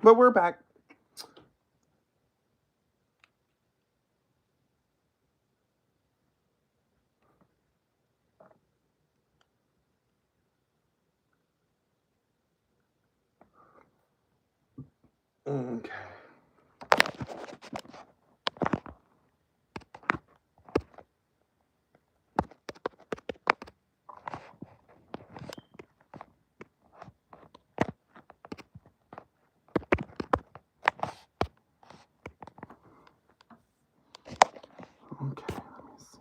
But we're back. Okay. Okay, let me see.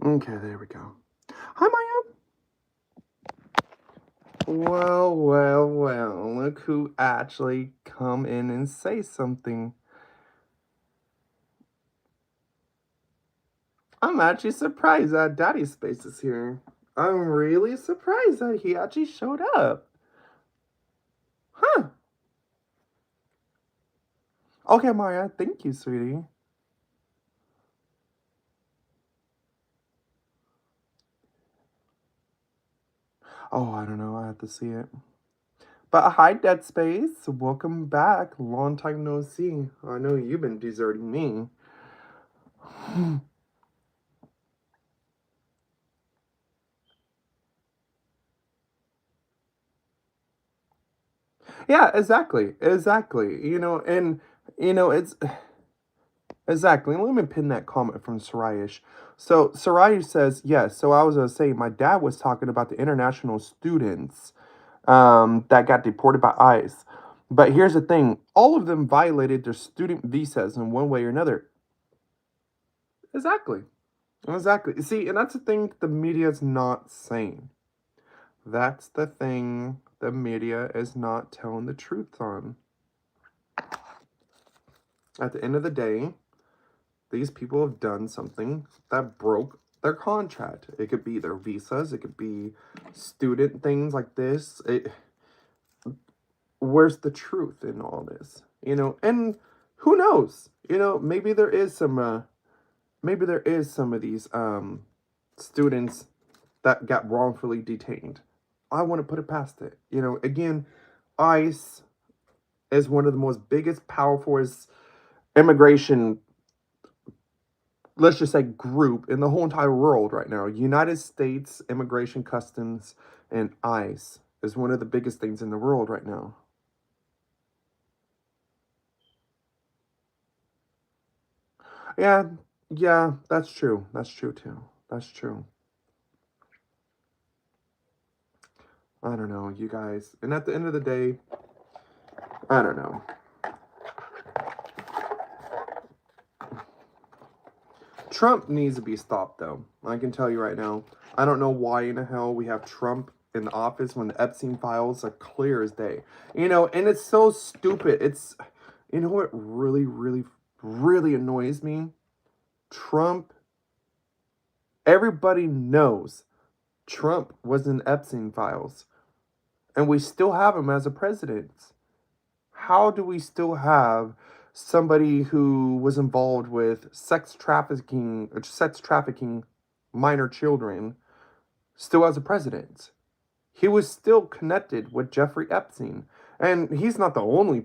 Okay, there we go. Hi, Maya. Well, well, well. Look who actually come in and say something. I'm actually surprised that Daddy Space is here. I'm really surprised that he actually showed up. Huh. Okay, Maya. Thank you, sweetie. Oh, I don't know. I have to see it. But hi, Dead Space. Welcome back. Long time no see. I know you've been deserting me. Yeah, exactly. Exactly. And, it's exactly. Let me pin that comment from Sarayish. So, Sarayish says, yes. So, I was going to say, my dad was talking about the international students that got deported by ICE. But here's the thing all of them violated their student visas in one way or another. Exactly. Exactly. See, and that's the thing the media is not saying. That's the thing the media is not telling the truth on. At the end of the day, these people have done something that broke their contract. It could be their visas, it could be student things like this. Where's the truth in all this? And who knows? Maybe there is some of these students that got wrongfully detained. I want to put it past it. Again, ICE is one of the most biggest, powerful immigration, let's just say, group in the whole entire world right now. United States Immigration Customs and ICE is one of the biggest things in the world right now. Yeah, yeah, that's true. That's true too. That's true. I don't know, you guys. And at the end of the day, I don't know. Trump needs to be stopped, though. I can tell you right now. I don't know why in the hell we have Trump in the office when the Epstein files are clear as day. And it's so stupid. What really, really, really annoys me? Trump, everybody knows Trump was in Epstein files, and we still have him as a president. How do we still have somebody who was involved with sex trafficking minor children still as a president? He was still connected with Jeffrey Epstein. And he's not the only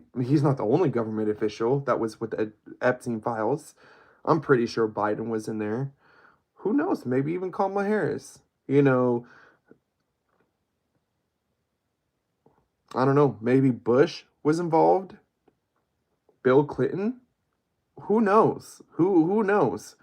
government official that was with the Epstein files. I'm pretty sure Biden was in there. Who knows? Maybe even Kamala Harris. I don't know. Maybe Bush was involved. Bill Clinton. Who knows? Who knows?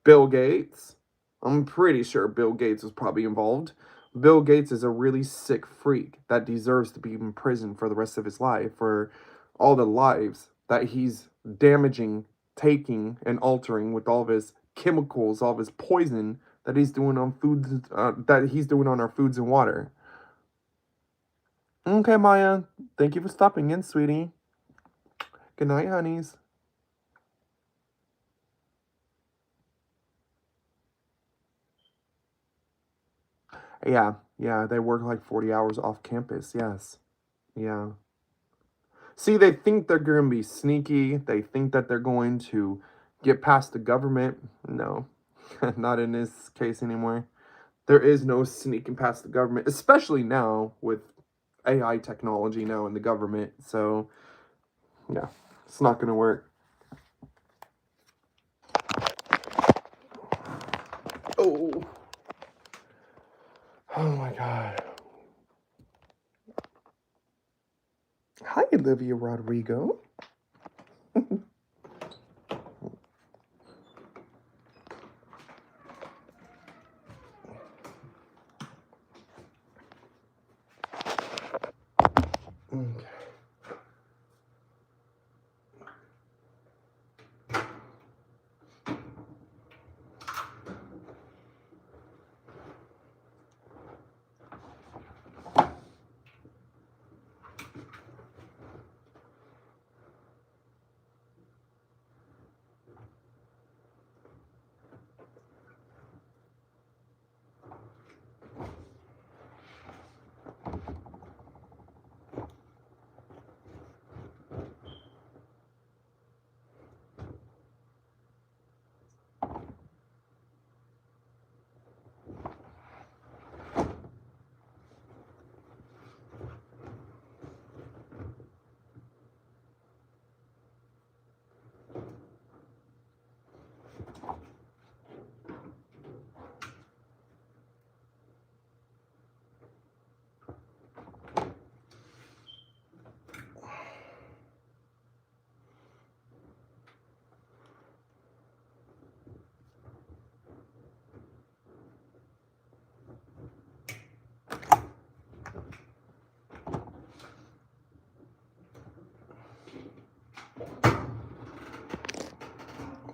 Bill Gates. I'm pretty sure Bill Gates was probably involved. Bill Gates is a really sick freak that deserves to be in prison for the rest of his life for all the lives that he's damaging, taking, and altering with all of his chemicals, all of his poison that he's doing on foods, that he's doing on our foods and water. Okay, Maya. Thank you for stopping in, sweetie. Good night, honeys. Yeah, they work like 40 hours off campus, yes. Yeah. See, they think they're going to be sneaky. They think that they're going to get past the government. No, not in this case anymore. There is no sneaking past the government, especially now with AI technology now in the government. So, yeah, it's not going to work. Oh. Oh my God. Hi, Olivia Rodrigo. Okay.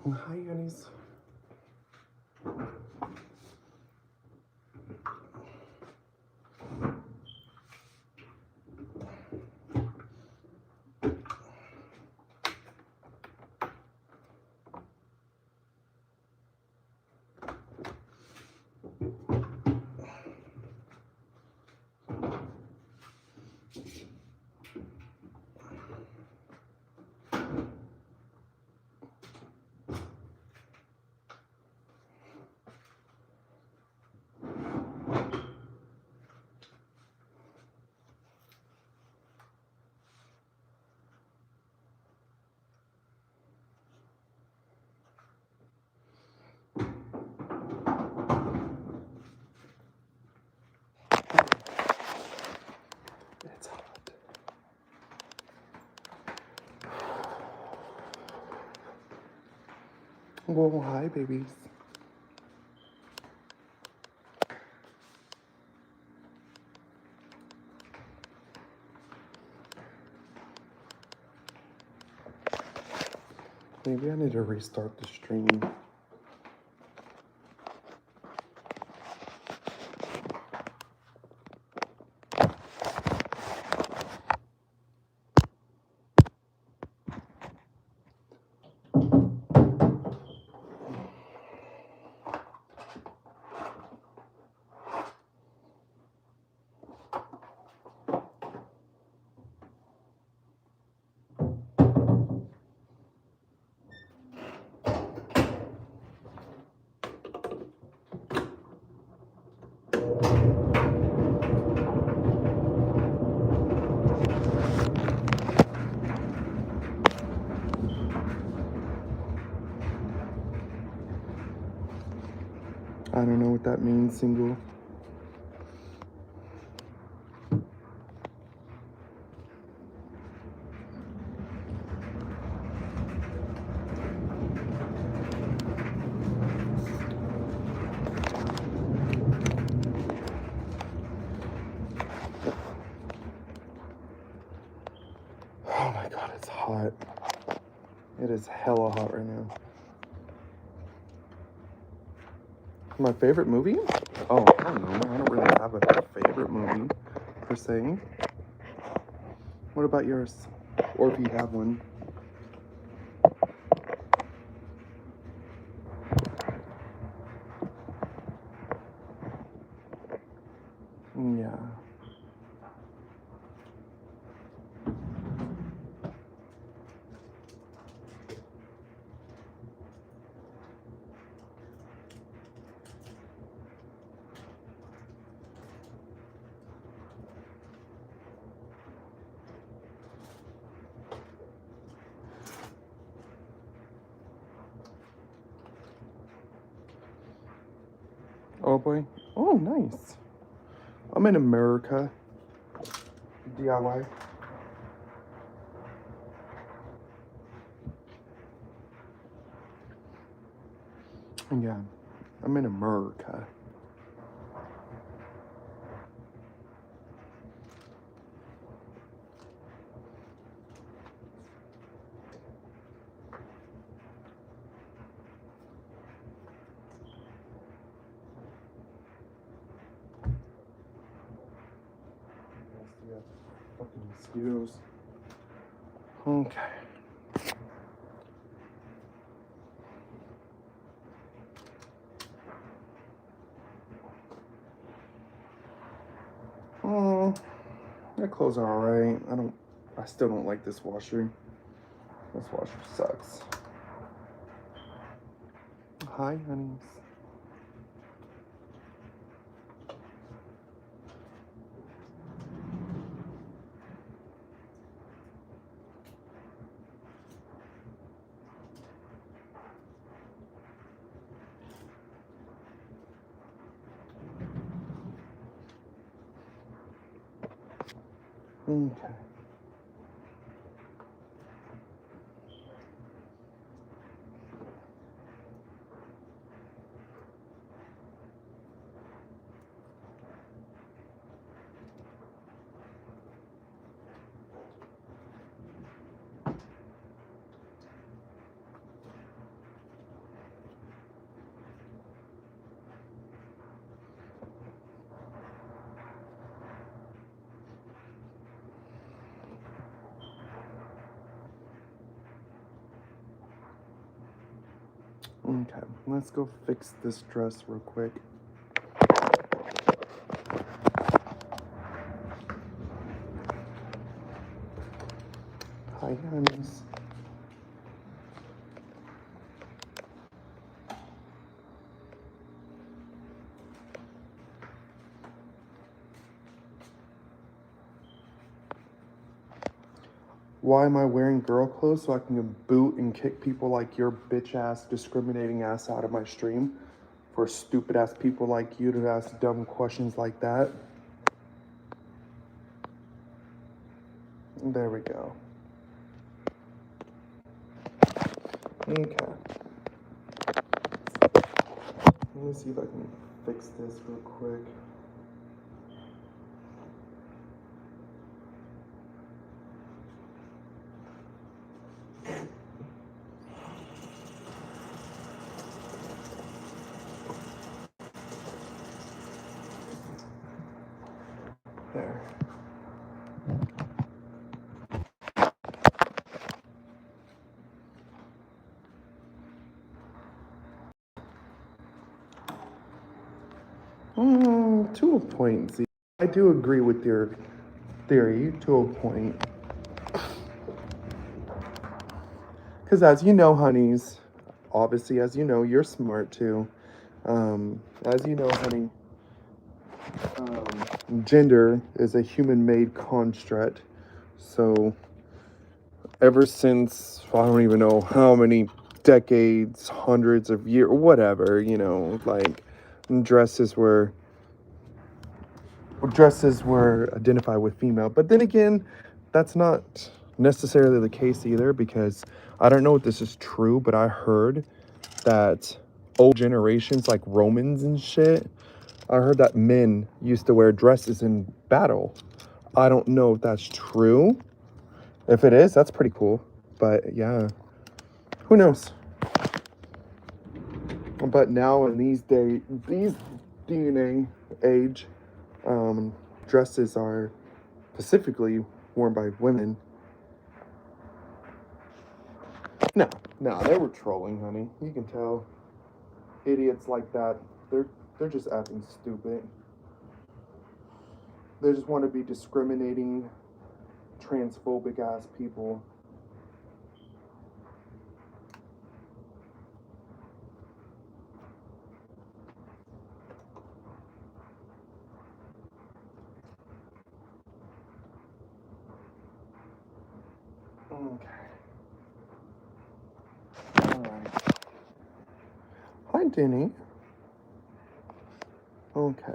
Hi, honeys. It's hot. Well, hi, babies. Maybe I need to restart the stream. I don't know what that means, single. Oh my God, it's hot. It is hella hot right now. My favorite movie? Oh, I don't know. I don't really have a favorite movie, per se. What about yours? Or if you have one. Yeah. Oh boy. Oh, nice. I'm in America. DIY. Yeah. I'm in America. Yeah. Fucking mosquitoes. Okay. Oh, their clothes are alright. I still don't like this washer. This washer sucks. Hi, honeys. Okay. Okay, let's go fix this dress real quick. Hi, honeys. Why am I wearing girl clothes? So I can boot and kick people like your bitch ass, discriminating ass out of my stream? For stupid ass people like you to ask dumb questions like that? There we go. Okay. Let me see if I can fix this real quick. There. To a point, Z. I do agree with your theory to a point. Because as you know, honeys, obviously, as you know, you're smart too. As you know, honey, gender is a human-made construct. So ever since, I don't even know how many decades, hundreds of years, whatever, like dresses were identified with female. But then again, that's not necessarily the case either, because I don't know if this is true, but I heard that old generations like Romans and shit, I heard that men used to wear dresses in battle. I don't know if that's true. If it is, that's pretty cool. But yeah, who knows? But now in these DNA age, dresses are specifically worn by women. No, they were trolling, honey. You can tell. Idiots like that, they're just acting stupid. They just want to be discriminating, transphobic ass people. Okay. Alright. Hi, Denny. Okay.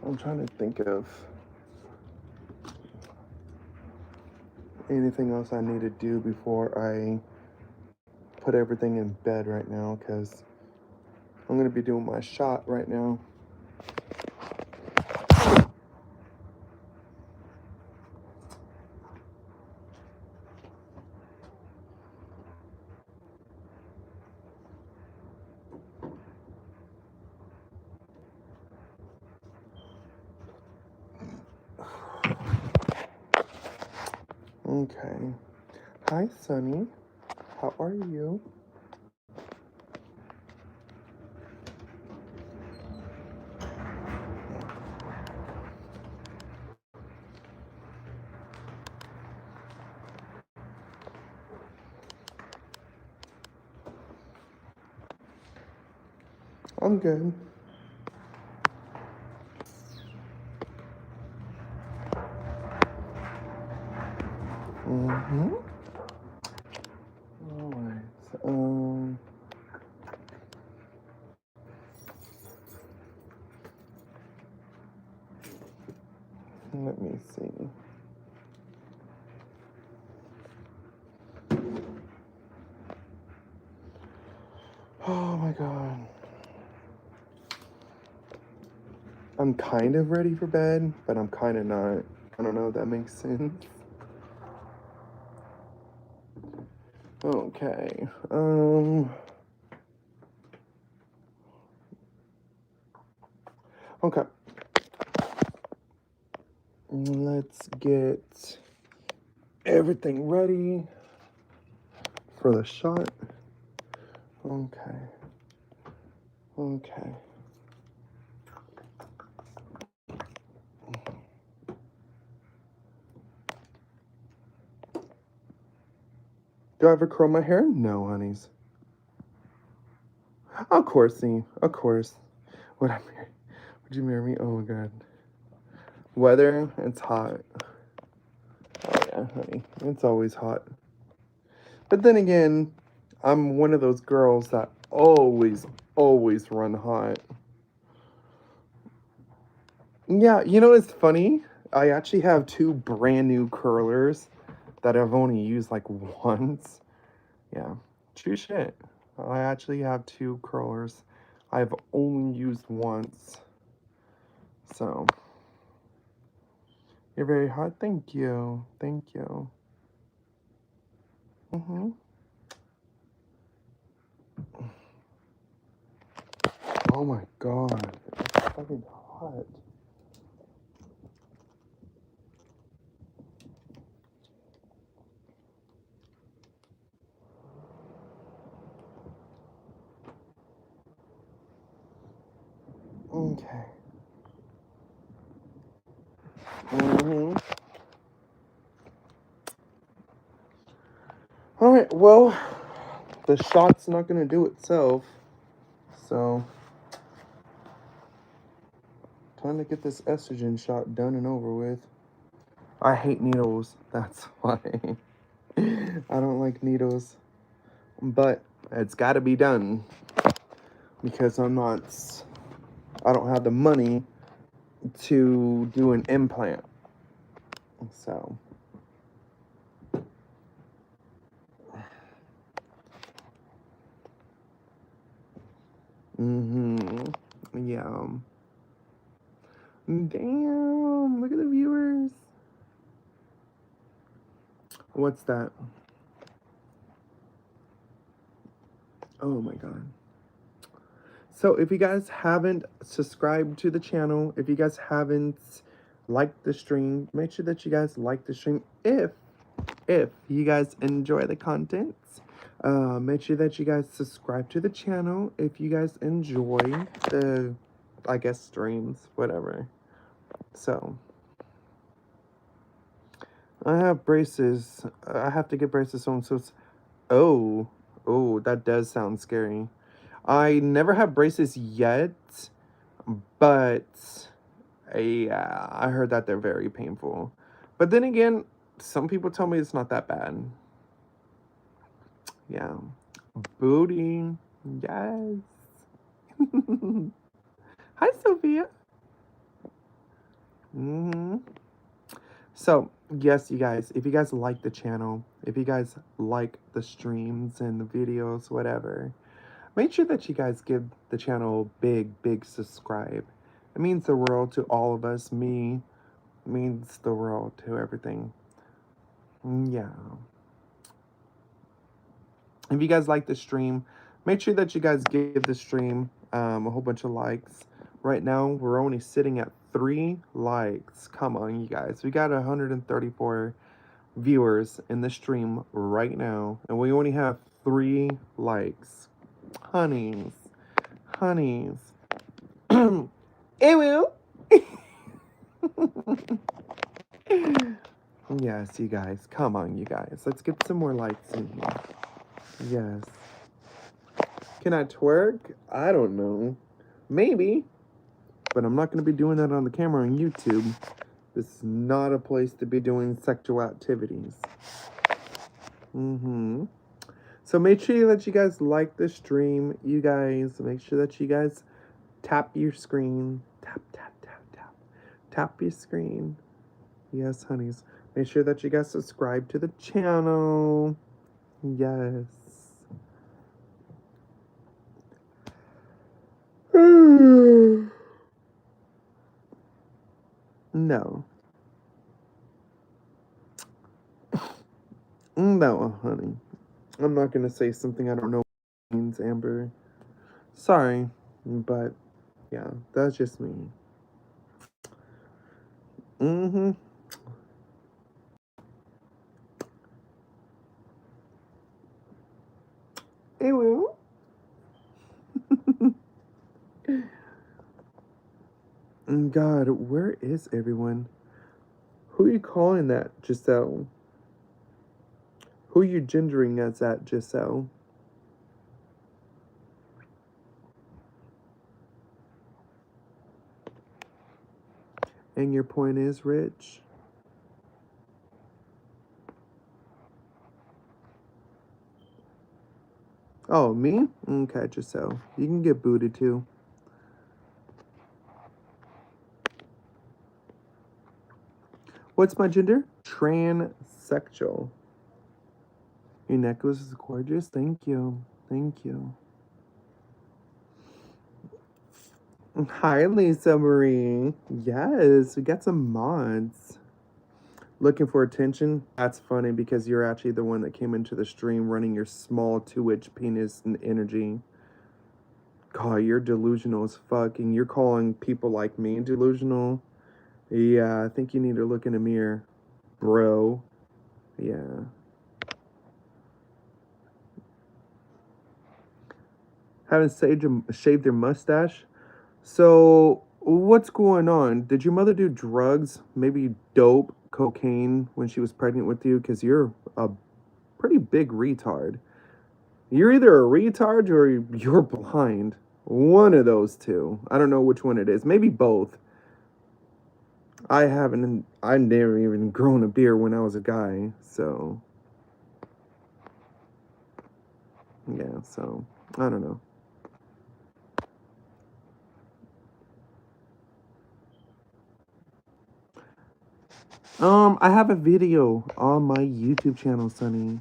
I'm trying to think of anything else I need to do before I put everything in bed right now, because I'm going to be doing my shot right now. Okay. Hi, Sunny. How are you? I'm good. Mm-hmm. Alright. Let me see. Oh my god. I'm kind of ready for bed, but I'm kind of not. I don't know if that makes sense. Okay. Okay. Let's get everything ready for the shot. Okay. Okay. Do I ever curl my hair? No, honeys. Of course, see. Of course. Would I marry? Would you marry me? Oh my god. Weather, it's hot. Oh yeah, honey. It's always hot. But then again, I'm one of those girls that always run hot. Yeah, you know it's funny? I actually have two brand new curlers that I've only used like once. Yeah, true shit. I actually have two curlers I've only used once. So, you're very hot. Thank you. Thank you. Mm-hmm. Oh my god. It's fucking hot. Okay. Mm-hmm. Alright, well, the shot's not gonna do itself. So, time to get this estrogen shot done and over with. I hate needles. That's why. I don't like needles. But it's got to be done. Because I don't have the money to do an implant. So. Mm-hmm. Yeah. Damn. Look at the viewers. What's that? Oh my god. So if you guys haven't subscribed to the channel, if you guys haven't liked the stream, make sure that you guys like the stream. If you guys enjoy the content, make sure that you guys subscribe to the channel if you guys enjoy the, I guess, streams, whatever. So I have braces. I have to get braces soon. So it's oh, oh, that does sound scary. I never had braces yet, but yeah, I heard that they're very painful. But then again, some people tell me it's not that bad. Yeah. Booty. Yes. Hi, Sophia. hmm So, yes, you guys, if you guys like the channel, if you guys like the streams and the videos, whatever, make sure that you guys give the channel a big, big subscribe. It means the world to all of us. Me means the world to everything. Yeah. If you guys like the stream, make sure that you guys give the stream a whole bunch of likes. Right now, we're only sitting at 3 likes. Come on, you guys. We got 134 viewers in the stream right now, and we only have 3 likes. Honeys. Honeys. Ew. Yes, you guys. Come on, you guys. Let's get some more likes in here. Yes. Can I twerk? I don't know. Maybe. But I'm not going to be doing that on the camera on YouTube. This is not a place to be doing sexual activities. So make sure that you guys like the stream. You guys, make sure that you guys tap your screen. Tap, tap, tap, tap. Tap your screen. Yes, honeys. Make sure that you guys subscribe to the channel. Yes. No. No, honey. I'm not going to say something I don't know what means, Amber. Sorry, but yeah, that's just me. Mm-hmm. It will. God, where is everyone? Who are you calling that, Giselle? Who are you gendering as that, Giselle? And your point is, Rich? Oh, me? Okay, Giselle. You can get booted too. What's my gender? Transsexual. Your necklace is gorgeous. Thank you. Thank you. Hi, Lisa Marie. Yes, we got some mods. Looking for attention? That's funny because you're actually the one that came into the stream running your small 2-inch penis and energy. God, you're delusional as fuck, and you're calling people like me delusional? Yeah, I think you need to look in a mirror, bro. Yeah. Haven't shaved your mustache? So, what's going on? Did your mother do drugs? Maybe dope, cocaine when she was pregnant with you? Because you're a pretty big retard. You're either a retard or you're blind. One of those two. I don't know which one it is. Maybe both. I never even grown a beard when I was a guy. So, yeah, so, I don't know. I have a video on my YouTube channel, Sonny.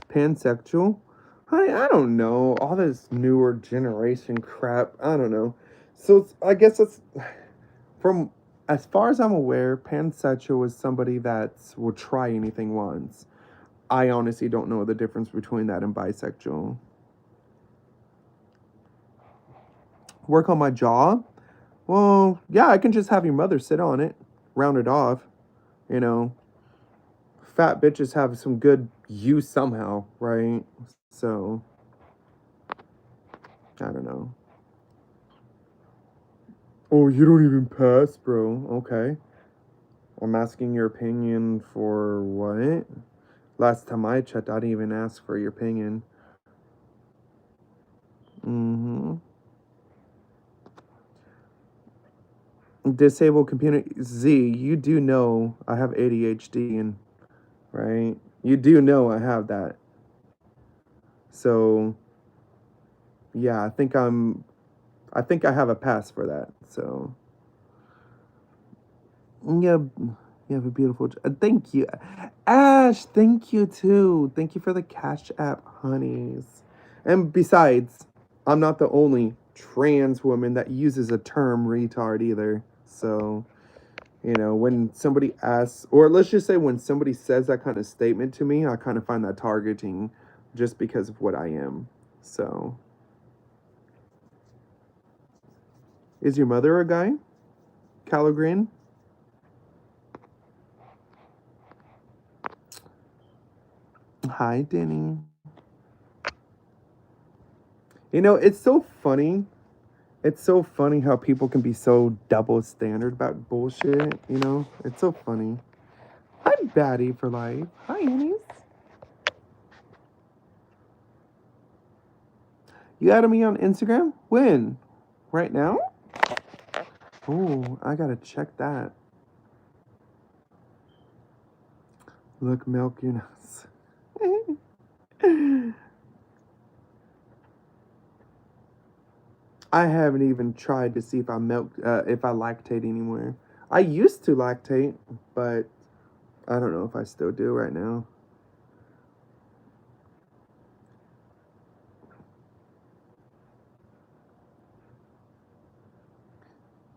Pansexual? I don't know. All this newer generation crap. I don't know. So I guess it's from as far as I'm aware, pansexual is somebody that will try anything once. I honestly don't know the difference between that and bisexual. Work on my jaw? Well, yeah, I can just have your mother sit on it, round it off. You know, fat bitches have some good use somehow, right? So, I don't know. Oh, you don't even pass, bro. Okay. I'm asking your opinion for what? Last time I checked, I didn't even ask for your opinion. Mm-hmm. Disabled computer. Z, you do know I have ADHD, and right? You do know I have that. So yeah, I think I have a pass for that. So yeah, you have a beautiful. Thank you, Ash. Thank you too. Thank you for the Cash App, honeys. And besides, I'm not the only trans woman that uses a term retard either. So when somebody asks, or let's just say when somebody says that kind of statement to me, I kind of find that targeting, just because of what I am. So, is your mother a guy, Calogrin? Hi, Denny. It's so funny. It's so funny how people can be so double standard about bullshit. It's so funny. I'm Batty for life. Hi, Annies. You added me on Instagram? When? Right now? Oh, I gotta check that. Look, milk your nose. I haven't even tried to see if if I lactate anymore. I used to lactate, but I don't know if I still do right now.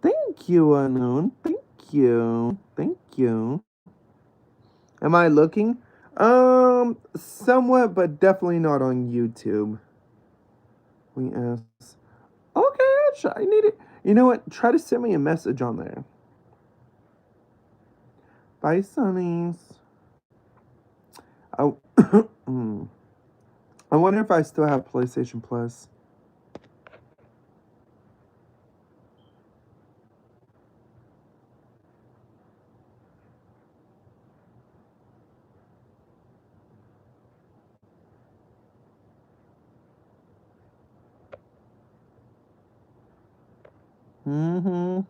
Thank you, unknown. Thank you. Thank you. Am I looking? Somewhat, but definitely not on YouTube. We ask. Okay, I need it. You know what? Try to send me a message on there. Bye, Sunnies. I, I wonder if I still have PlayStation Plus. Mm-hmm.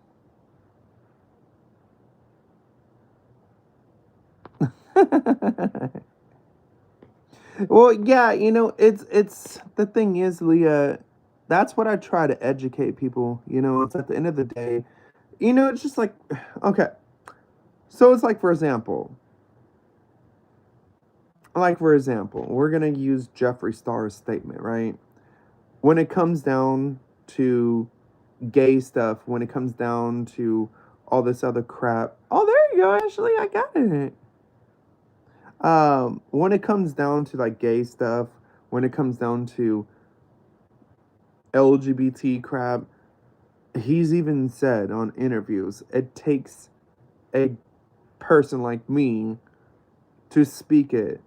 Well, yeah, it's the thing is, Leah, that's what I try to educate people. It's at the end of the day, it's just like, okay, so it's like for example, we're gonna use Jeffree Star's statement, right? When it comes down to gay stuff, when it comes down to all this other crap, oh, there you go, Ashley, I got it. When it comes down to like gay stuff, when it comes down to LGBT crap, he's even said on interviews, it takes a person like me to speak it.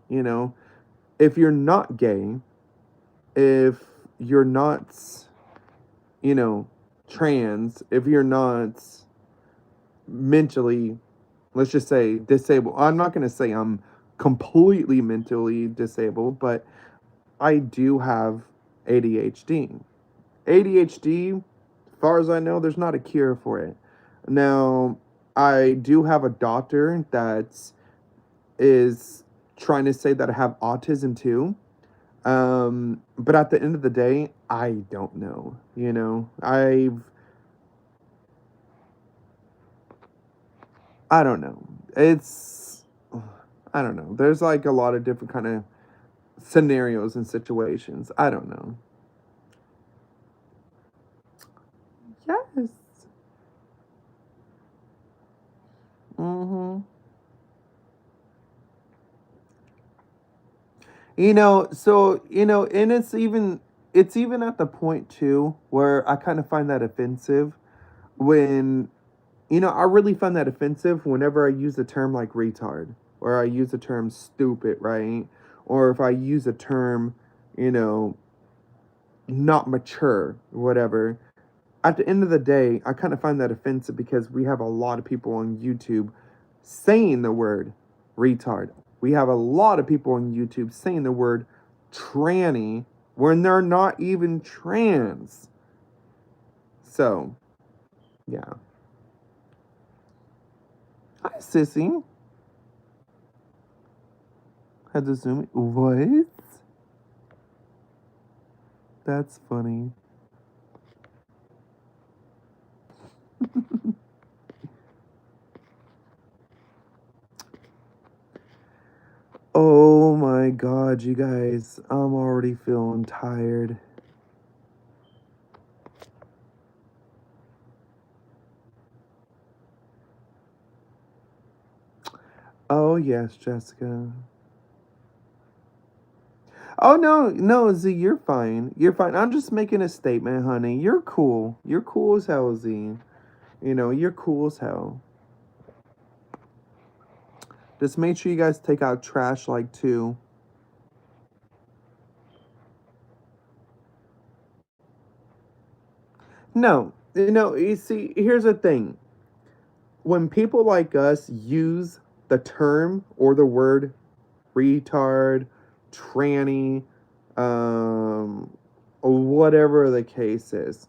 If you're not gay, if you're not, you know, trans, if you're not mentally, let's just say disabled. I'm not going to say I'm completely mentally disabled, but I do have ADHD. ADHD, as far as I know, there's not a cure for it. Now, I do have a doctor that is trying to say that I have autism too. But at the end of the day, I don't know. I don't know. It's I don't know. There's like a lot of different kind of scenarios and situations. I don't know. Yes. Mhm. And it's even at the point too where I kind of find that offensive when I really find that offensive whenever I use the term like retard, or I use the term stupid, right? Or if I use a term, you know, not mature, whatever. At the end of the day, I kind of find that offensive because we have a lot of people on YouTube saying the word retard. We have a lot of people on YouTube saying the word tranny when they're not even trans. So, yeah. Hi, sissy. Had to zoom in. What? That's funny. Oh my god, you guys. I'm already feeling tired. Oh, yes, Jessica. Oh, no, no, Z, you're fine. You're fine. I'm just making a statement, honey. You're cool. You're cool as hell, Z. You know, you're cool as hell. Just make sure you guys take out trash like 2. No, you see, here's the thing. When people like us use the term or the word retard, tranny, or whatever the case is.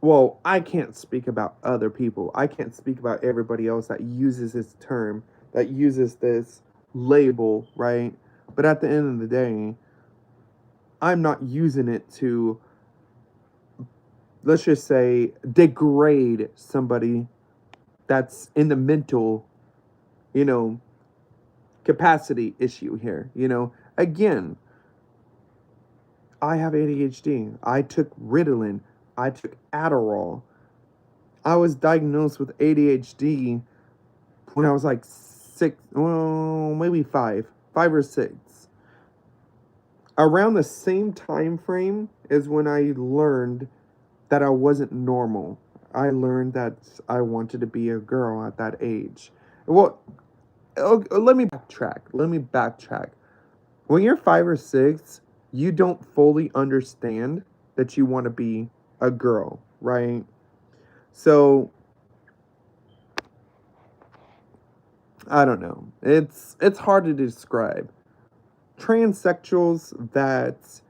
Well, I can't speak about other people. I can't speak about everybody else that uses this term, that uses this label, right? But at the end of the day, I'm not using it to, let's just say, degrade somebody that's in the mental, you know, capacity issue here. Again, I have ADHD. I took Ritalin. I took Adderall. I was diagnosed with ADHD when I was like 6, well, maybe 5 or 6. Around the same time frame is when I learned that I wasn't normal. I learned that I wanted to be a girl at that age. Well, let me backtrack. When you're 5 or 6, you don't fully understand that you want to be a girl, right? So I don't know. It's hard to describe. Transsexuals that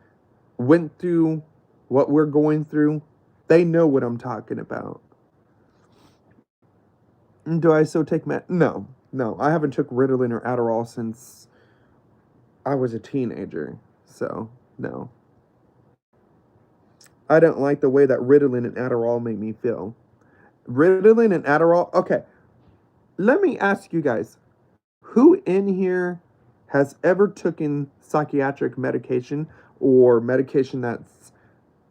went through what we're going through, they know what I'm talking about. Do I still take No, no. I haven't took Ritalin or Adderall since I was a teenager. So no, I don't like the way that Ritalin and Adderall make me feel. Ritalin and Adderall. Okay, let me ask you guys: who in here has ever taken psychiatric medication or medication that's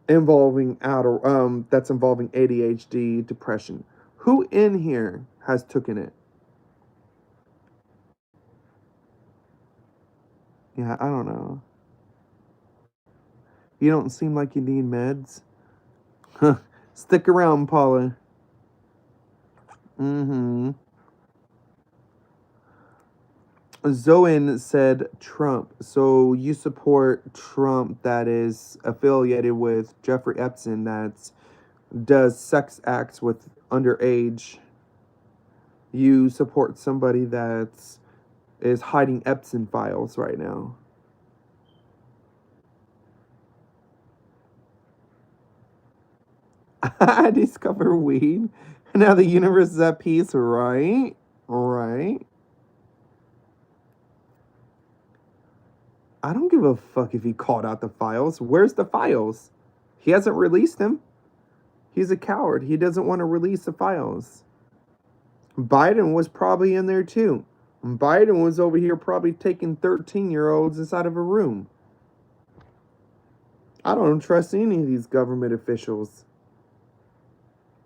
involving ADHD, depression? Who in here has taken it? Yeah, I don't know. You don't seem like you need meds. Stick around, Paula. Mm-hmm. Zoen said Trump. So you support Trump that is affiliated with Jeffrey Epstein that does sex acts with underage. You support somebody that is hiding Epstein files right now. I discover weed. Now the universe is at peace, right? Right. I don't give a fuck if he called out the files. Where's the files? He hasn't released them. He's a coward. He doesn't want to release the files. Biden was probably in there too. Biden was over here probably taking 13-year-olds inside of a room. I don't trust any of these government officials.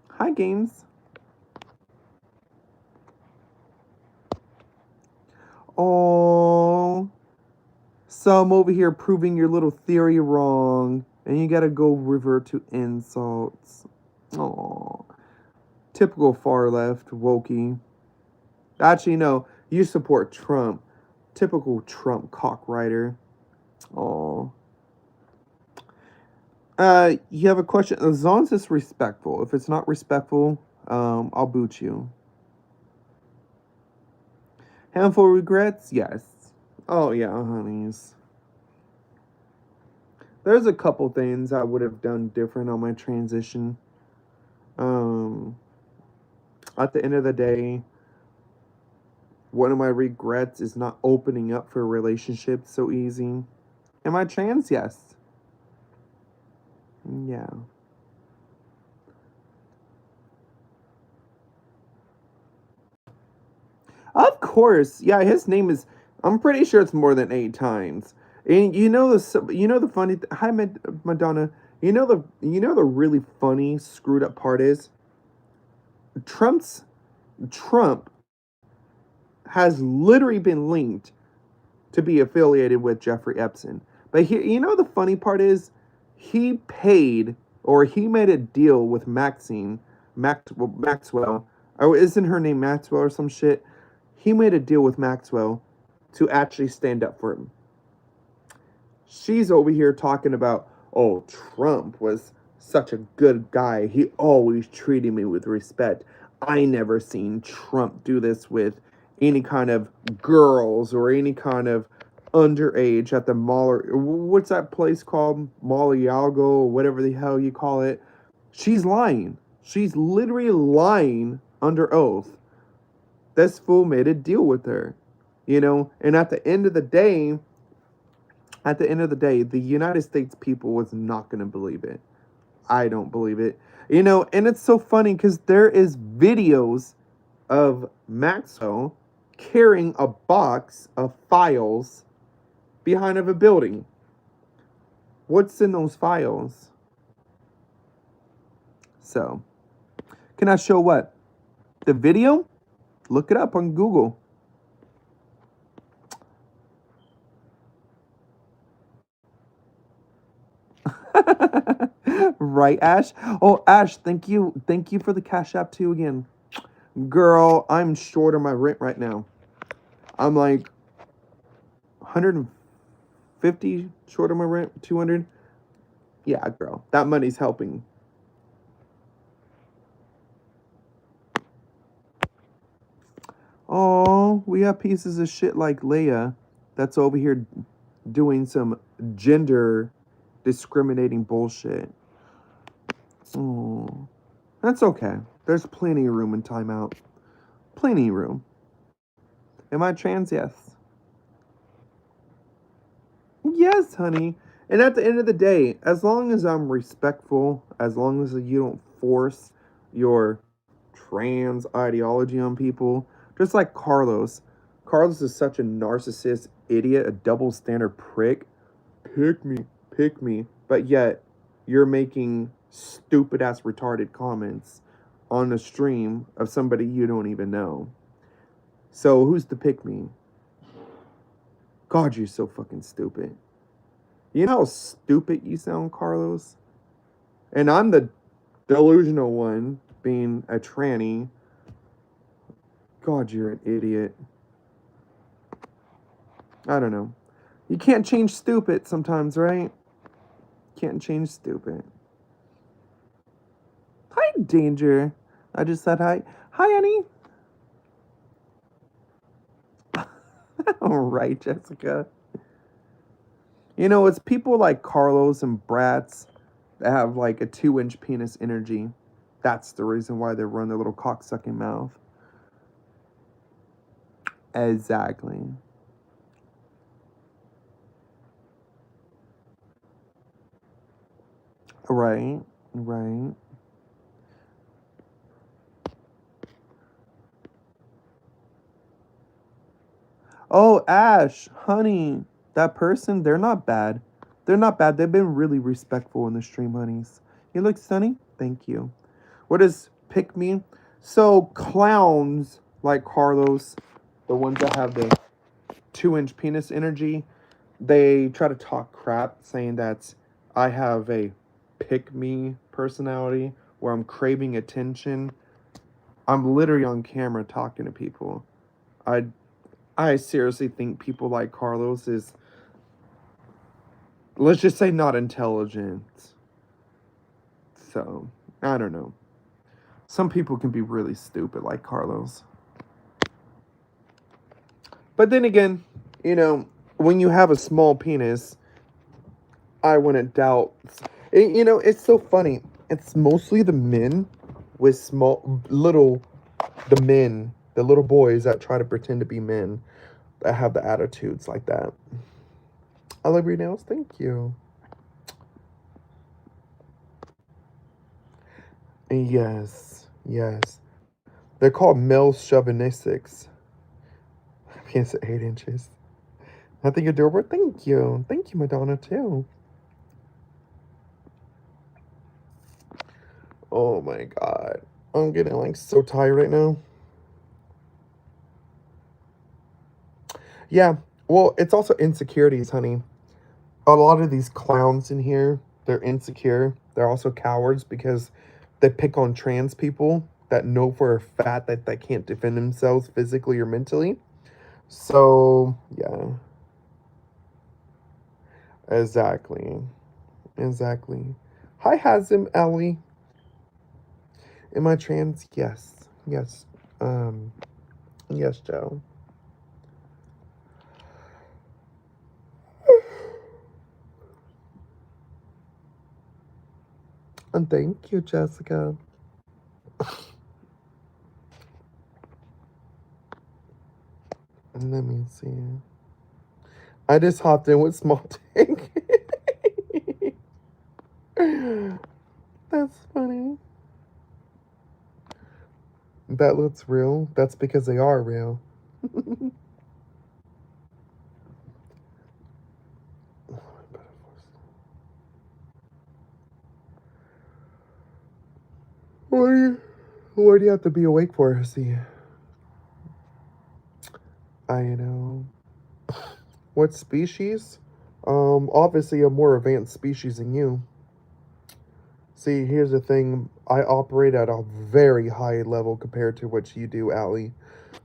Hi, Games. Oh, so I'm over here proving your little theory wrong, and you gotta go revert to insults. Oh, typical far left wokey. Actually, no, you support Trump. Typical Trump cockrider. Oh, You have a question? As long as it's respectful. If it's not respectful, I'll boot you. Handful of regrets? Yes. Oh yeah, honeys. There's a couple things I would have done different on my transition. Um, at the end of the day, one of my regrets is not opening up for relationships so easy. Am I trans? Yes. Yeah. Of course. Yeah, his name is. I'm pretty sure it's more than 8 times. And you know the funny. Hi, Madonna. You know the really funny screwed up part is Trump's Trump has literally been linked to be affiliated with Jeffrey Epstein. But the funny part is he paid or he made a deal with Maxwell. Or isn't her name Maxwell or some shit? He made a deal with Maxwell to actually stand up for him. She's over here talking about, oh, Trump was such a good guy. He always treated me with respect. I never seen Trump do this with any kind of girls or any kind of underage at the mall or what's that place called? Malayago or whatever the hell you call it. She's lying. She's literally lying under oath. This fool made a deal with her. And at the end of the day, the United States people was not going to believe it. I don't believe it. And it's so funny because there is videos of Maxwell carrying a box of files behind of a building. What's in those files? So, can I show what? The video? Look it up on Google. Right, Ash? Oh, Ash, thank you. Thank you for the Cash App too again. Girl, I'm short on my rent right now. I'm like 150 short on my rent, 200. Yeah, girl, that money's helping. Oh, we have pieces of shit like Leia that's over here doing some gender discriminating bullshit. Oh, that's okay. There's plenty of room in timeout. Plenty of room. Am I trans? Yes. Yes, honey. And at the end of the day, as long as I'm respectful, as long as you don't force your trans ideology on people, just like Carlos. Carlos is such a narcissist, idiot, a double standard prick. Pick me, pick me. But yet, you're making stupid ass retarded comments on a stream of somebody you don't even know. So, who's to pick me? God, you're so fucking stupid. You know how stupid you sound, Carlos? And I'm the delusional one, being a tranny. God, you're an idiot. I don't know. You can't change stupid sometimes, right? Can't change stupid. Hi, Danger. I just said hi. Hi, honey. All right, Jessica. It's people like Carlos and Bratz that have like a 2-inch penis energy. That's the reason why they run their little cock sucking mouth. Exactly. Right. Right. Oh, Ash, honey, that person, they're not bad. They're not bad. They've been really respectful in the stream, honeys. You look stunning. Thank you. What does pick me? So, clowns like Carlos, the ones that have the 2-inch penis energy, they try to talk crap saying that I have a pick me personality where I'm craving attention. I'm literally on camera talking to people. I I seriously think people like Carlos is, let's just say, not intelligent. So, I don't know. Some people can be really stupid, like Carlos. But then again, you know, when you have a small penis, I wouldn't doubt. It's so funny. It's mostly the men with the little boys that try to pretend to be men that have the attitudes like that. I love your nails. Thank you. Yes, yes. They're called male chauvinistics. I can't say 8 inches. I think you're adorable. Thank you. Thank you, Madonna, too. Oh my god. I'm getting like so tired right now. Yeah. Well, it's also insecurities, honey. A lot of these clowns in here, they're insecure. They're also cowards because they pick on trans people that know for a fact that they can't defend themselves physically or mentally. So, yeah. Exactly. Exactly. Hi, Hazim Ellie. Am I trans? Yes. Yes. Um, yes, Joe. And thank you, Jessica. Let me see. I just hopped in with small tank. That's funny. That looks real. That's because they are real. What do you have to be awake for? See, I know. What species? Obviously a more advanced species than you. See, here's the thing. I operate at a very high level compared to what you do, Allie.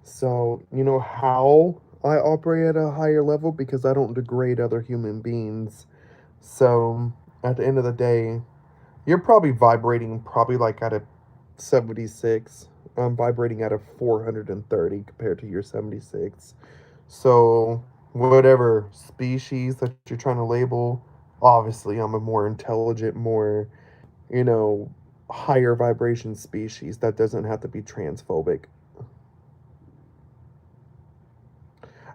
So, you know how I operate at a higher level? Because I don't degrade other human beings. So, at the end of the day, you're probably vibrating probably like at a 76. I'm vibrating at a 430 compared to your 76. So, whatever species that you're trying to label, obviously I'm a more intelligent, more, you know, higher vibration species that doesn't have to be transphobic.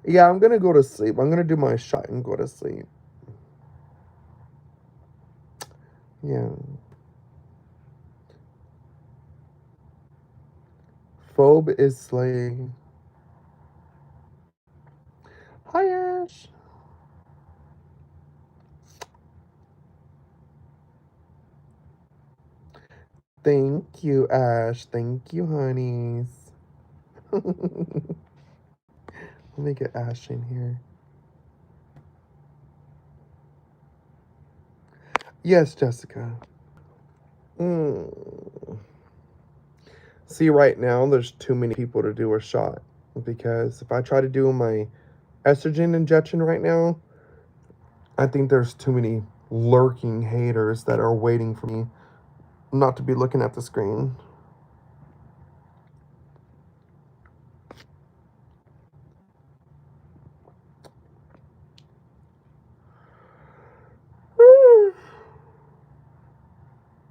Yeah, I'm gonna go to sleep. I'm gonna do my shot and go to sleep. Yeah. Phobe is slaying. Hi, Ash. Thank you, Ash. Thank you, honeys. Let me get Ash in here. Yes, Jessica. Mm. See, right now, there's too many people to do a shot. Because if I try to do my estrogen injection right now, I think there's too many lurking haters that are waiting for me not to be looking at the screen.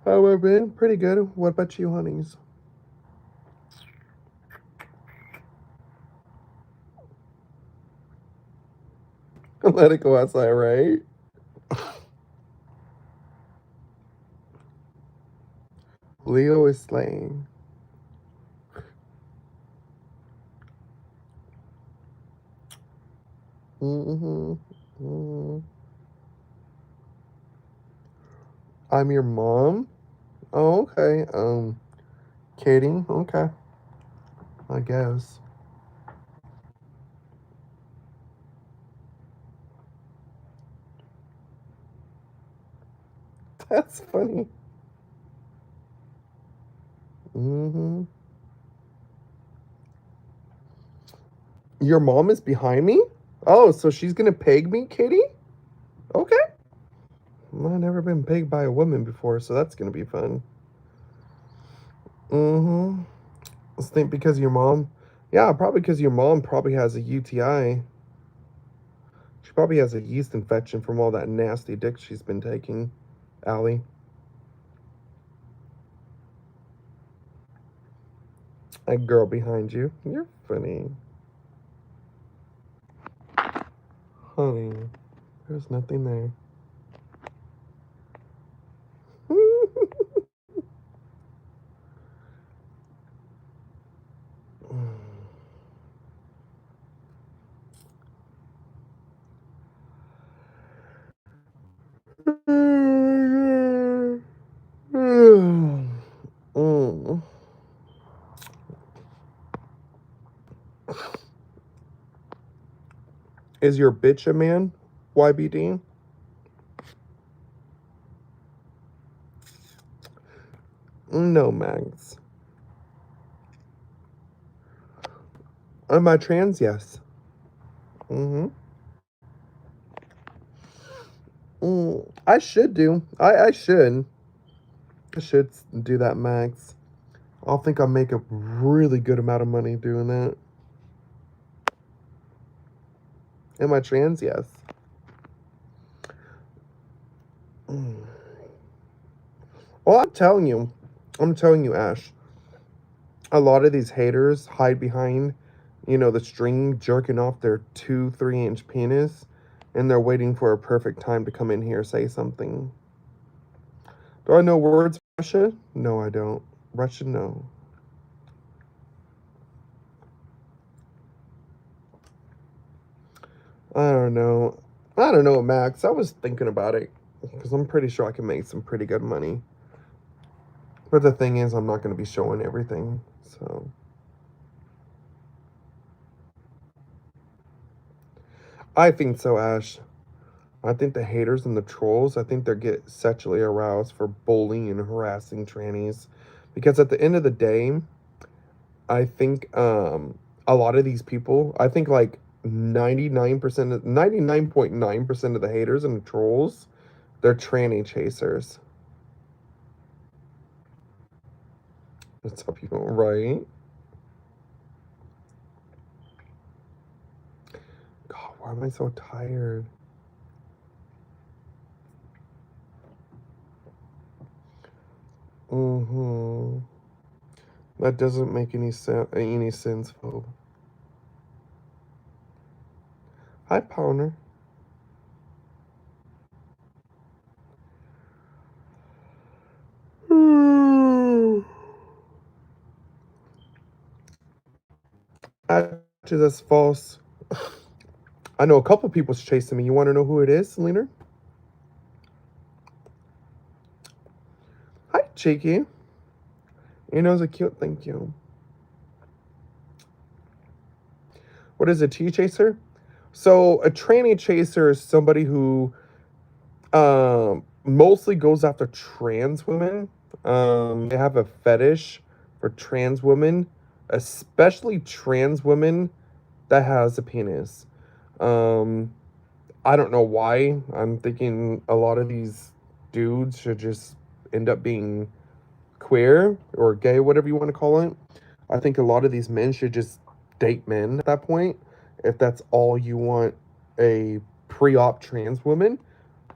How have I been? Pretty good. What about you, honeys? Let it go outside, right? Leo is slaying. Mm-hmm. Mm-hmm. I'm your mom? Oh, okay. Katie? Okay. I guess. That's funny. Mm-hmm. Your mom is behind me? Oh, so she's gonna peg me, Katie? Okay. I've never been pegged by a woman before, so that's gonna be fun. Mm-hmm. I think because your mom, yeah, probably because your mom probably has a UTI. She probably has a yeast infection from all that nasty dick she's been taking, Allie. That girl behind you. You're funny. Honey, there's nothing there. Mm. Is your bitch a man? YBD? No, Mags. Am I trans? Yes. Mm-hmm. I should do. I should. I should do that, Max. I think I'll make a really good amount of money doing that. Am I trans? Yes. Mm. Well, I'm telling you, Ash. A lot of these haters hide behind, the string jerking off their 2-3 inch penis, and they're waiting for a perfect time to come in here and say something. Do I know words Russia? No, I don't. Russian, no. I don't know. I don't know, Max. I was thinking about it because I'm pretty sure I can make some pretty good money. But the thing is, I'm not going to be showing everything. So I think so, Ash. I think the haters and the trolls, I think they get sexually aroused for bullying and harassing trannies. Because at the end of the day, I think a lot of these people, I think like 99.9% of the haters and the trolls, they're tranny chasers. That's how people, right? God, why am I so tired? Mm-hmm. That doesn't make any sense, Phil. Hi, Powner. Actually, that's false. I know a couple people's chasing me. You want to know who it is, Selena? Hi, Cheeky. You know, it's a cute. Thank you. What is a T chaser? So a tranny chaser is somebody who mostly goes after trans women. They have a fetish for trans women, especially trans women that has a penis. Um, I don't know why. I'm thinking a lot of these dudes should just end up being queer or gay, whatever you want to call it. I think a lot of these men should just date men at that point. If that's all you want a pre op trans woman,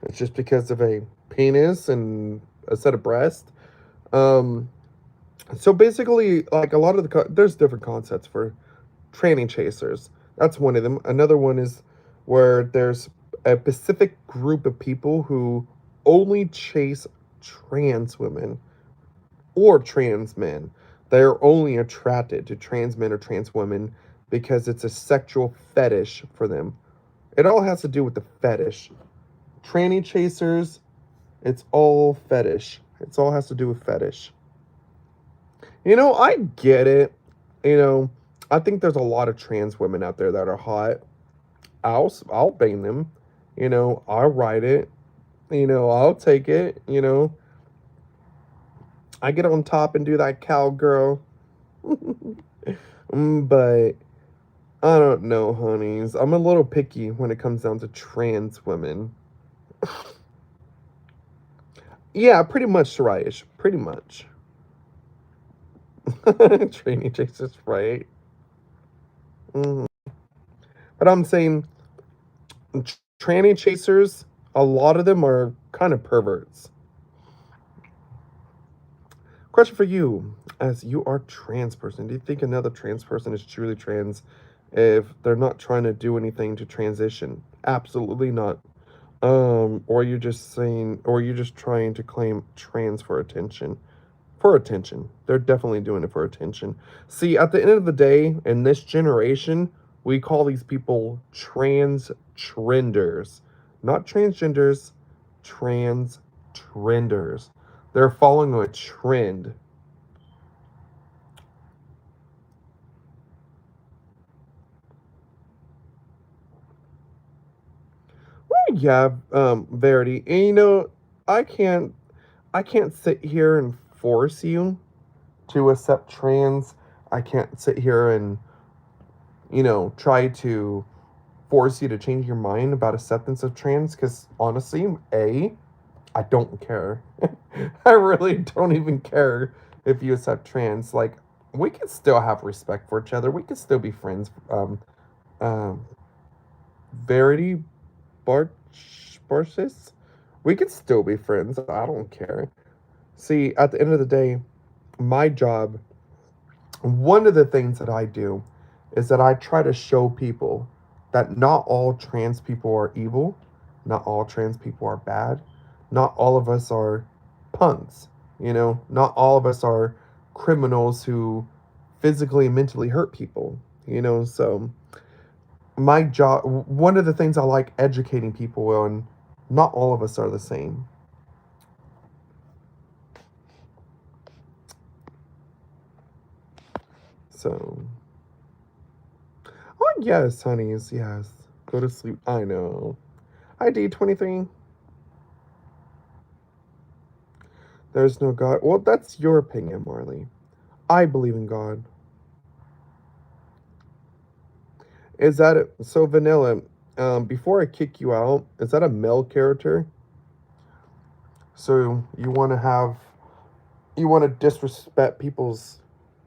it's just because of a penis and a set of breasts. Um, so basically, like a lot of there's different concepts for training chasers. That's one of them. Another one is where there's a specific group of people who only chase trans women or trans men. They're only attracted to trans men or trans women because it's a sexual fetish for them. It all has to do with the fetish. Tranny chasers, it's all fetish. It's all has to do with fetish. I get it. You know, I think there's a lot of trans women out there that are hot. I'll bang them. I'll ride it. I'll take it. I get on top and do that cowgirl. But I don't know, honeys. I'm a little picky when it comes down to trans women. Yeah, pretty much, Soraya. Pretty much. Training chasers, right? Hmm. But I'm saying, tranny chasers, a lot of them are kind of perverts. Question for you, as you are a trans person, do you think another trans person is truly trans if they're not trying to do anything to transition? Absolutely not. Or you're just saying, or you're just trying to claim trans for attention. For attention. They're definitely doing it for attention. See, at the end of the day, in this generation, we call these people trans trenders. Not transgenders, trans trenders. They're following a trend. Well, yeah, Verity. And I can't I can't sit here and force you to accept trans. I can't sit here and, try to force you to change your mind about acceptance of trans because honestly, I don't care. I really don't even care if you accept trans. Like, we can still have respect for each other. We can still be friends. Um, Verity Barches, we can still be friends. I don't care. See, at the end of the day, my job, one of the things that I do is that I try to show people that not all trans people are evil, not all trans people are bad, not all of us are punks, not all of us are criminals who physically and mentally hurt people, so my job, one of the things I like educating people on, not all of us are the same. So, oh, yes, honeys, yes. Go to sleep. I know. Hi, D23. There's no God. Well, that's your opinion, Marley. I believe in God. Is that it? So, Vanilla, before I kick you out, is that a male character? So, you want to disrespect people's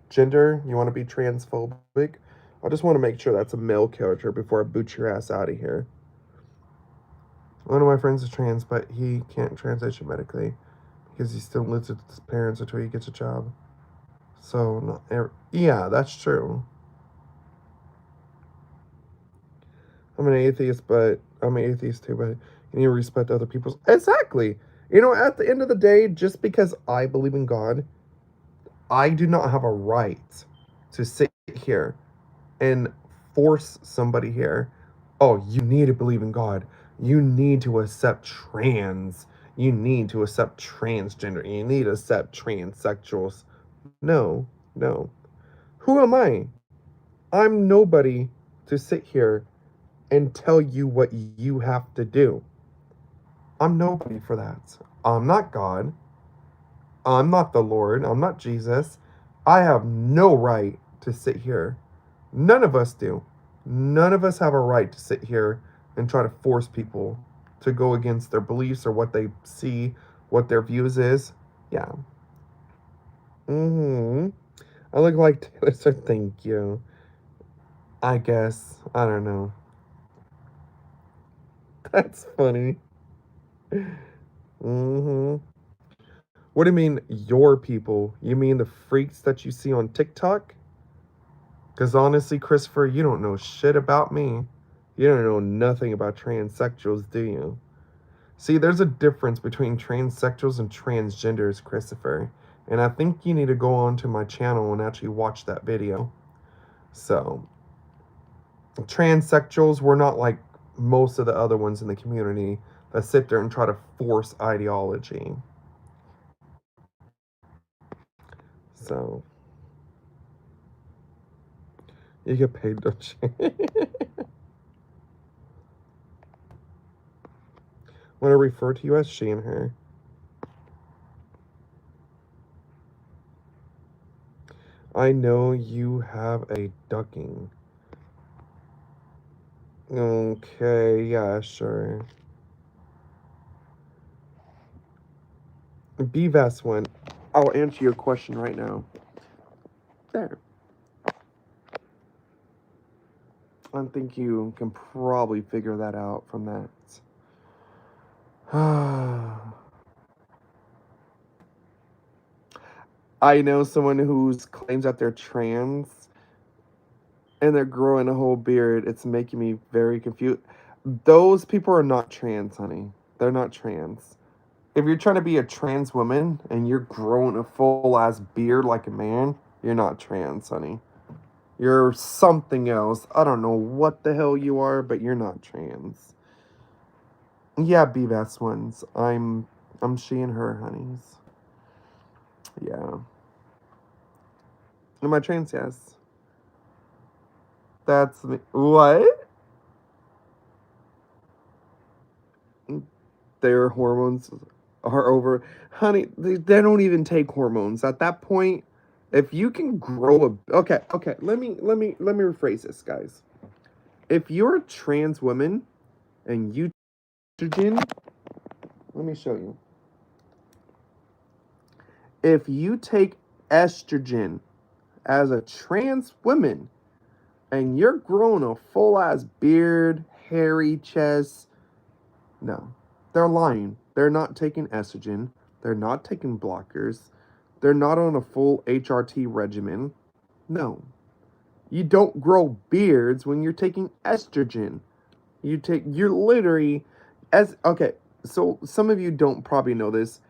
gender? You want to be transphobic? I just want to make sure that's a male character before I boot your ass out of here. One of my friends is trans, but he can't transition medically because he still lives with his parents until he gets a job. So, yeah, that's true. I'm an atheist, but I'm an atheist too, but you need to respect other people's. Exactly. At the end of the day, just because I believe in God, I do not have a right to sit here and force somebody here. Oh, you need to believe in God. You need to accept trans. You need to accept transgender. You need to accept transsexuals. No, no. Who am I? I'm nobody to sit here and tell you what you have to do. I'm nobody for that. I'm not God. I'm not the Lord. I'm not Jesus. I have no right to sit here. None of us do. None of us have a right to sit here and try to force people to go against their beliefs or what they see, what their views is. Yeah. Mm-hmm. I look like Taylor Swift. Thank you. I guess. I don't know. That's funny. Mm-hmm. What do you mean, your people? You mean the freaks that you see on TikTok? Because honestly, Christopher, you don't know shit about me. You don't know nothing about transsexuals, do you? See, there's a difference between transsexuals and transgenders, Christopher. And I think you need to go onto my channel and actually watch that video. So, transsexuals were not like most of the other ones in the community that sit there and try to force ideology. So, you get paid, don't you? Want to refer to you as she and her. I know you have a ducking. Okay, yeah, sure. BVAS one. I'll answer your question right now. There. I think you can probably figure that out from that. I know someone who claims that they're trans and they're growing a whole beard. It's making me very confused. Those people are not trans, honey. They're not trans. If you're trying to be a trans woman and you're growing a full ass beard like a man, you're not trans, honey. You're something else. I don't know what the hell you are, but you're not trans. Yeah, BVAS ones. I'm she and her, honeys. Yeah. Am I trans? Yes. That's me. What? Their hormones are over. Honey, they don't even take hormones. At that point, if you can grow a okay, let me rephrase this, guys. If you're a trans woman and you estrogen, let me show you. If you take estrogen as a trans woman and you're growing a full ass beard, hairy chest, no. They're lying. They're not taking estrogen. They're not taking blockers. They're not on a full HRT regimen. No. You don't grow beards when you're taking estrogen. You're literally okay, so some of you don't probably know this,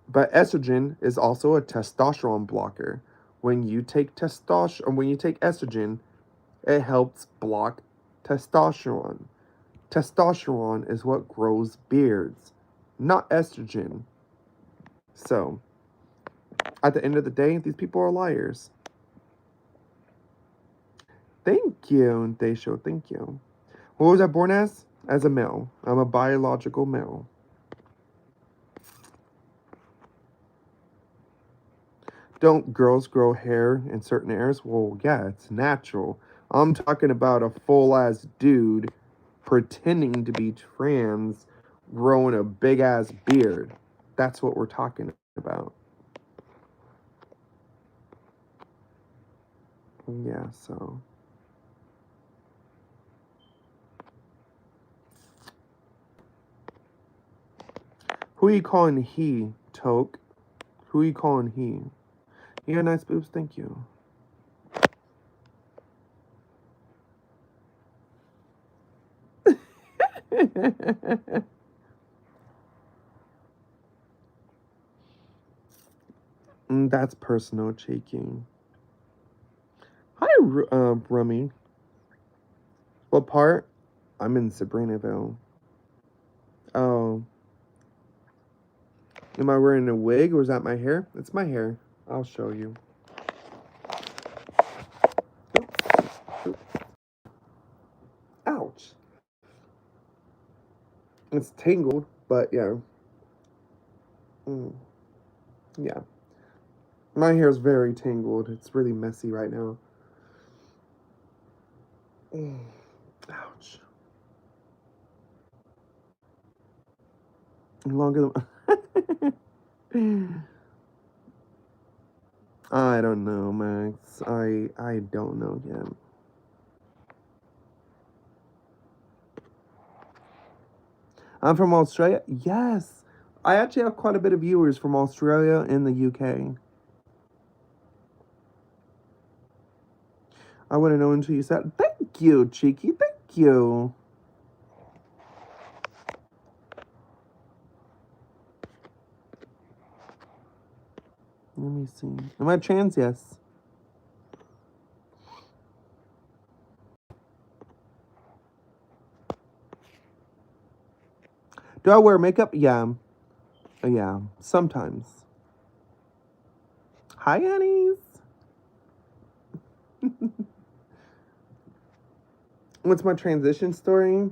but estrogen is also a testosterone blocker. When you take estrogen, it helps block testosterone. Testosterone is what grows beards, not estrogen. So, at the end of the day, these people are liars. Thank you, Desho. Thank you. What was I born as? As a male. I'm a biological male. Don't girls grow hair in certain areas? Well, yeah, it's natural. I'm talking about a full ass dude pretending to be trans growing a big ass beard. That's what we're talking about. Yeah, so. Who are you calling he, Toke? Who are you calling he? You got nice boobs? Thank you. That's personal cheeking. Hi, Rummy. What part? I'm in Sabrinatw. Oh. Am I wearing a wig or is that my hair? It's my hair. I'll show you. Ouch. It's tangled, but yeah. Yeah. My hair is very tangled. It's really messy right now. Ouch. Longer than... I don't know, Max. I don't know yet. I'm from Australia? Yes. I actually have quite a bit of viewers from Australia and the UK. I wouldn't know until you said, thank you, Cheeky. Thank you. Let me see. Am I trans? Yes. Do I wear makeup? Yeah. Yeah. Sometimes. Hi, honeys. What's my transition story?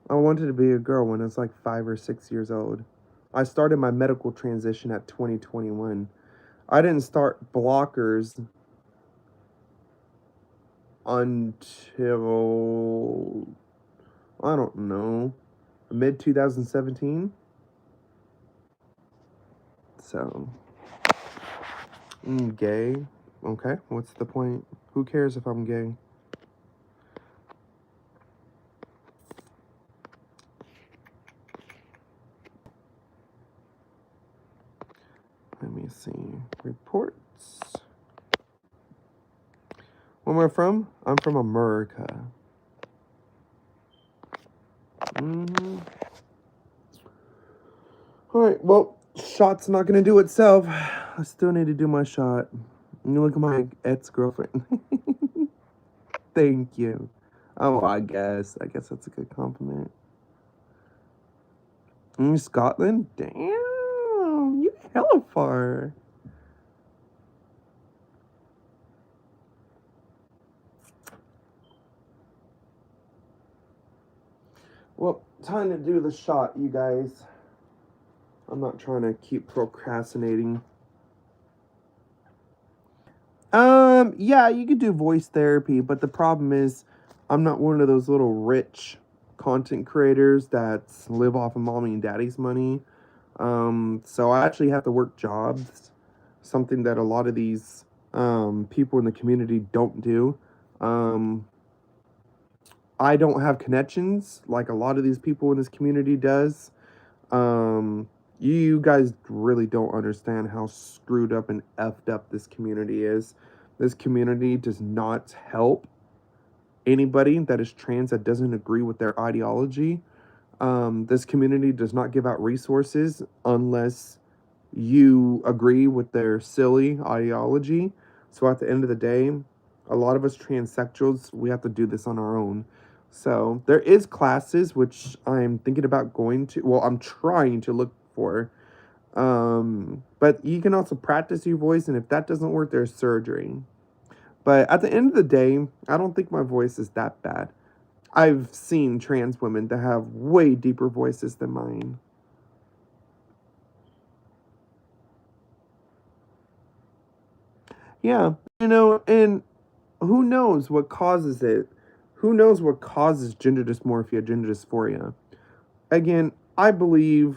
I wanted to be a girl when I was like 5 or 6 years old. I started my medical transition at 2021. I didn't start blockers until, I don't know, mid 2017. So, gay. Okay, what's the point? Who cares if I'm gay? Let me see. Reports. Where am I from? I'm from America. Alright, well, shot's not gonna do itself. I still need to do my shot. You look at my ex-girlfriend. Thank you. Oh, I guess. That's a good compliment. Scotland? Damn, you hella far. Well, time to do the shot, you guys. I'm not trying to keep procrastinating. Yeah, you could do voice therapy, but the problem is I'm not one of those little rich content creators that live off of mommy and daddy's money. So I actually have to work jobs, something that a lot of these people in the community don't do. I don't have connections like a lot of these people in this community does. You guys really don't understand how screwed up and effed up this community is. This community does not help anybody that is trans that doesn't agree with their ideology. This community does not give out resources unless you agree with their silly ideology. So at the end of the day, a lot of us transsexuals, we have to do this on our own. So there is classes which I'm thinking about going to. Well, I'm trying to look for. But you can also practice your voice, and if that doesn't work, there's surgery. But at the end of the day, I don't think my voice is that bad. I've seen trans women that have way deeper voices than mine. Yeah, and who knows what causes it? Who knows what causes gender dysmorphia, gender dysphoria? Again, I believe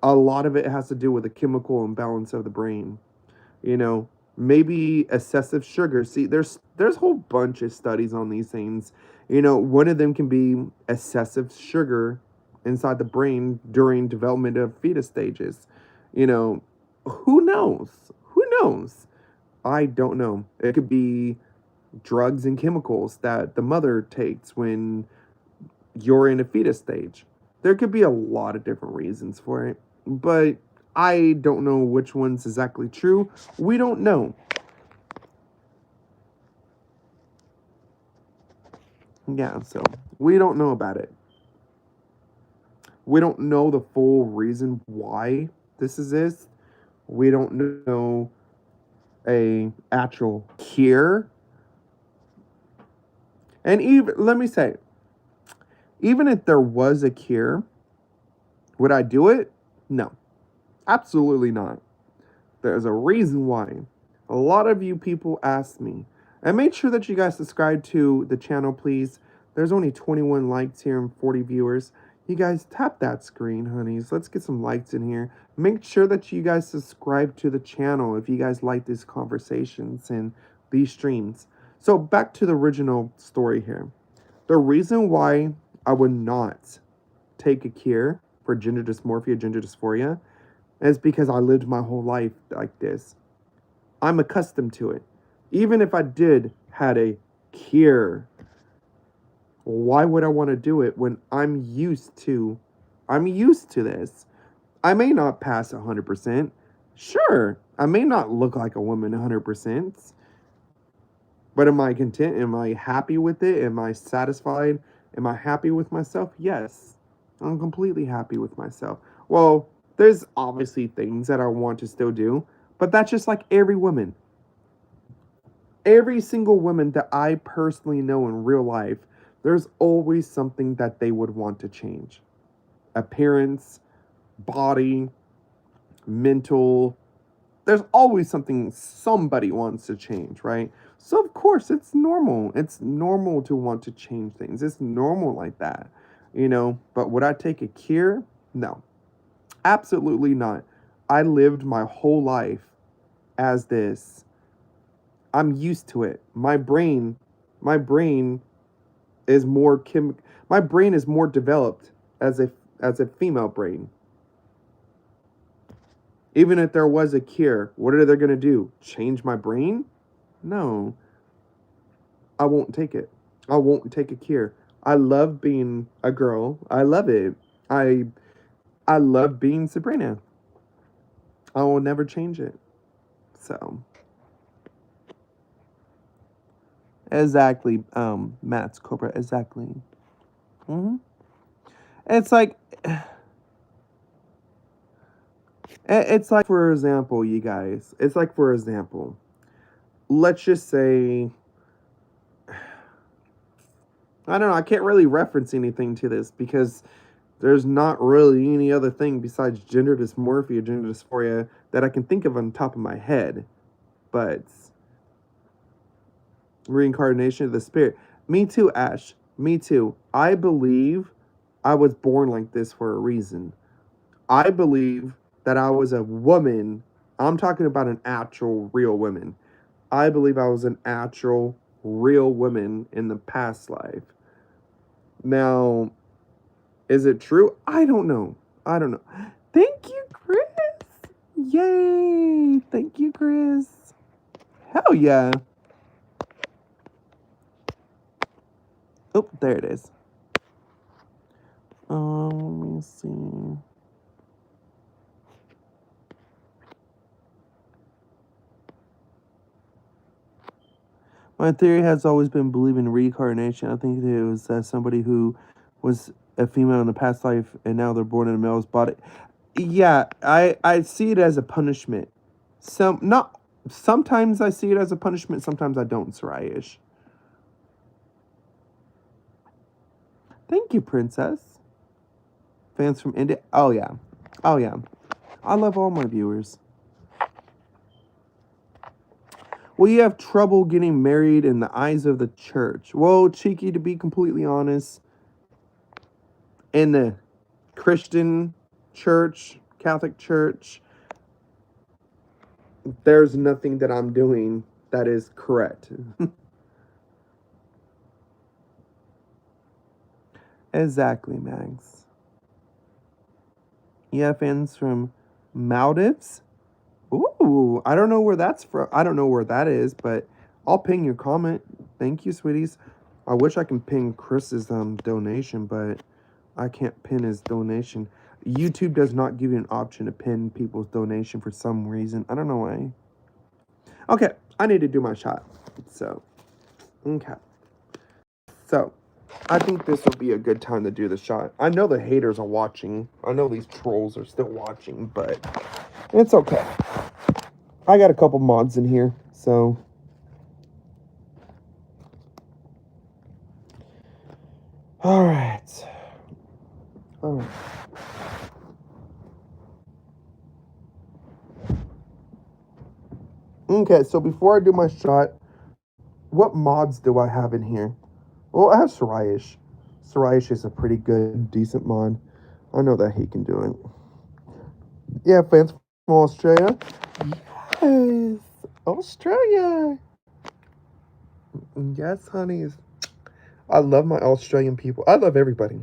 a lot of it has to do with the chemical imbalance of the brain. You know, maybe excessive sugar. See, there's a whole bunch of studies on these things. One of them can be excessive sugar inside the brain during development of fetus stages. You know, who knows? Who knows? I don't know. It could be drugs and chemicals that the mother takes when you're in a fetus stage. There could be a lot of different reasons for it, but I don't know which one's exactly true. We don't know. Yeah, so we don't know about it. We don't know the full reason why this is this. We don't know a actual cure. And even let me say, even if there was a cure, would I do it? No. Absolutely not. There's a reason why. A lot of you people asked me. And make sure that you guys subscribe to the channel, please. There's only 21 likes here and 40 viewers. You guys tap that screen, honeys. Let's get some likes in here. Make sure that you guys subscribe to the channel if you guys like these conversations and these streams. So back to the original story here. The reason why I would not take a cure for gender dysmorphia, gender dysphoria, is because I lived my whole life like this. I'm accustomed to it. Even if I did had a cure, why would I want to do it when I'm used to this? I may not pass 100%. Sure, I may not look like a woman 100%. But am I content? Am I happy with it? Am I satisfied? Am I happy with myself? Yes. I'm completely happy with myself. Well, there's obviously things that I want to still do, but that's just like every woman. Every single woman that I personally know in real life, there's always something that they would want to change. Appearance, body, mental. There's always something somebody wants to change, right? So of course it's normal. It's normal to want to change things. It's normal like that. But would I take a cure? No. Absolutely not. I lived my whole life as this. I'm used to it. My brain is more my brain is more developed as a female brain. Even if there was a cure, what are they going to do? Change my brain? No. I won't take it. I won't take a cure. I love being a girl. I love it. I I love being Sabrina. I will never change it. So exactly, Matt's Cobra. Exactly. hmm It's like it's like for example, you guys. It's like for example. Let's just say I don't know. I can't really reference anything to this because there's not really any other thing besides gender dysmorphia, gender dysphoria that I can think of on top of my head. But reincarnation of the spirit. Me too, Ash. Me too. I believe I was born like this for a reason. I believe that I was a woman. I'm talking about an actual real woman. I believe I was an actual real woman in the past life. Now, is it true? I don't know. I don't know. Thank you, Chris. Yay. Thank you, Chris. Hell yeah. Oh, there it is. Let me see. My theory has always been believing in reincarnation. I think it was somebody who was a female in a past life and now they're born in a male's body. Yeah, I see it as a punishment. Sometimes I see it as a punishment, sometimes I don't, Sarayish. Thank you, Princess. Fans from India. Oh yeah. Oh yeah. I love all my viewers. Well, you have trouble getting married in the eyes of the church. Well, Cheeky, to be completely honest, in the Christian church, Catholic church, there's nothing that I'm doing that is correct. Exactly, Max. You have fans from Maldives? Ooh, I don't know where that's from. I don't know where that is, but I'll ping your comment. Thank you, sweeties. I wish I can ping Chris's donation, but I can't pin his donation. YouTube does not give you an option to pin people's donation for some reason. I don't know why. Okay, I need to do my shot. So, okay. So, I think this will be a good time to do the shot. I know the haters are watching. I know these trolls are still watching, but it's okay. I got a couple mods in here, so. Alright. Alright. Okay, so before I do my shot, what mods do I have in here? Well, I have Sarayish. Sarayish is a pretty good, decent mod. I know that he can do it. Yeah, fans from Australia? Yes! Australia! Yes, honeys. I love my Australian people. I love everybody.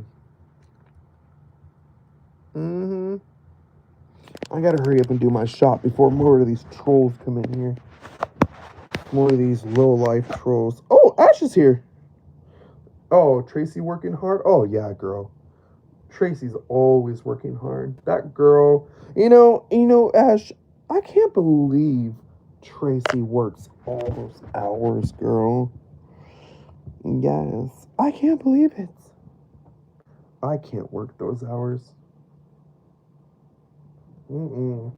I gotta hurry up and do my shot before more of these trolls come in here. More of these low-life trolls. Oh, Ash is here! Oh, Tracy working hard? Oh, yeah, girl. Tracy's always working hard. That girl, Ash, I can't believe Tracy works all those hours, girl. Yes, I can't believe it. I can't work those hours. Mm-mm.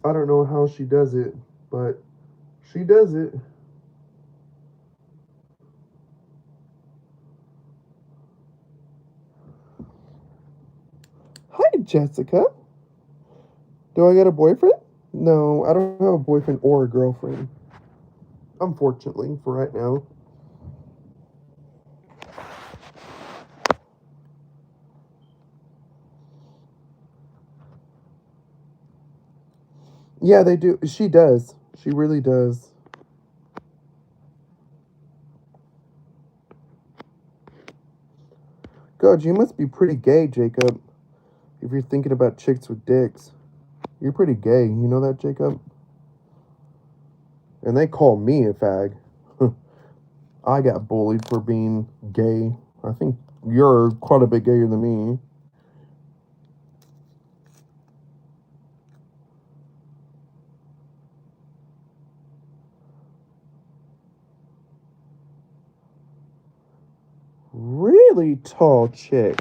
I don't know how she does it, but she does it. Hi, Jessica. Do I got a boyfriend? No, I don't have a boyfriend or a girlfriend. Unfortunately, for right now. Yeah, they do. She does. She really does. God, you must be pretty gay, Jacob. If you're thinking about chicks with dicks, you're pretty gay. You know that, Jacob? And they call me a fag. I got bullied for being gay. I think you're quite a bit gayer than me. Really tall chick.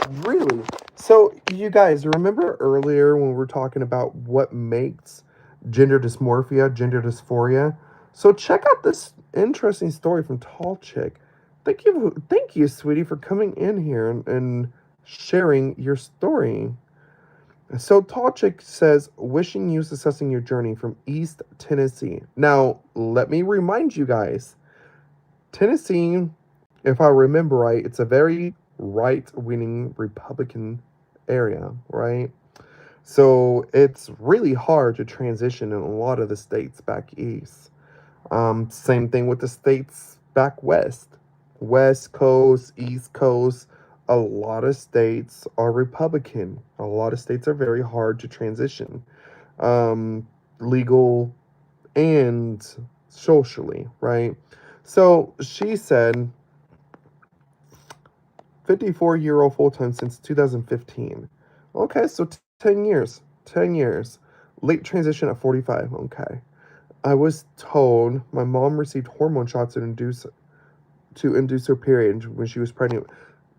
Really? So, you guys, remember earlier when we were talking about what makes gender dysmorphia, gender dysphoria? So, check out this interesting story from Tall Chick. Thank you, sweetie, for coming in here and sharing your story. So, Tall Chick says, wishing you success in your journey from East Tennessee. Now, let me remind you guys Tennessee, if I remember right, it's a very right winning Republican area, right? So it's really hard to transition in a lot of the states back east. Same thing with the states back west. West Coast, East Coast, a lot of states are Republican. A lot of states are very hard to transition. Legal and socially, right? So she said 54-year-old full time since 2015. Okay, so 10 years. 10 years. Late transition at 45. Okay. I was told my mom received hormone shots to induce her period when she was pregnant.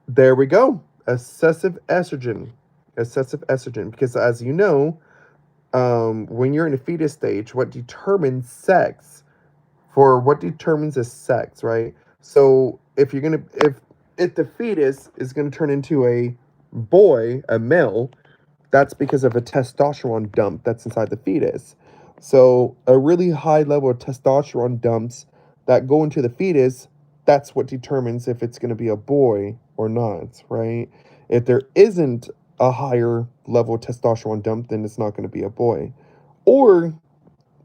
There we go. Excessive estrogen. Excessive estrogen. Because as you know, when you're in a fetus stage, what determines a sex, right? So if the fetus is gonna turn into a boy, a male, that's because of a testosterone dump that's inside the fetus. So a really high level of testosterone dumps that go into the fetus, that's what determines if it's gonna be a boy or not, right? If there isn't a higher level of testosterone dump, then it's not gonna be a boy. Or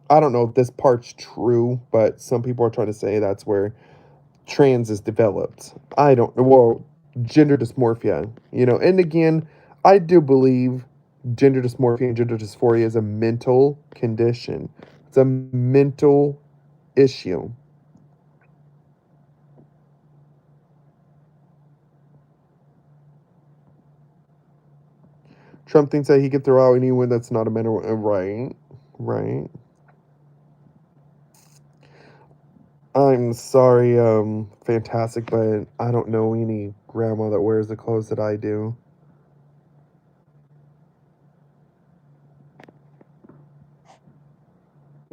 I don't know if this part's true, but some people are trying to say that's where trans is developed. I don't know. Well, gender dysmorphia, and again, I do believe gender dysmorphia and gender dysphoria is a mental condition. It's a mental issue. Trump thinks that he could throw out anyone that's not a man or right, right. I'm sorry, fantastic, but I don't know any grandma that wears the clothes that I do.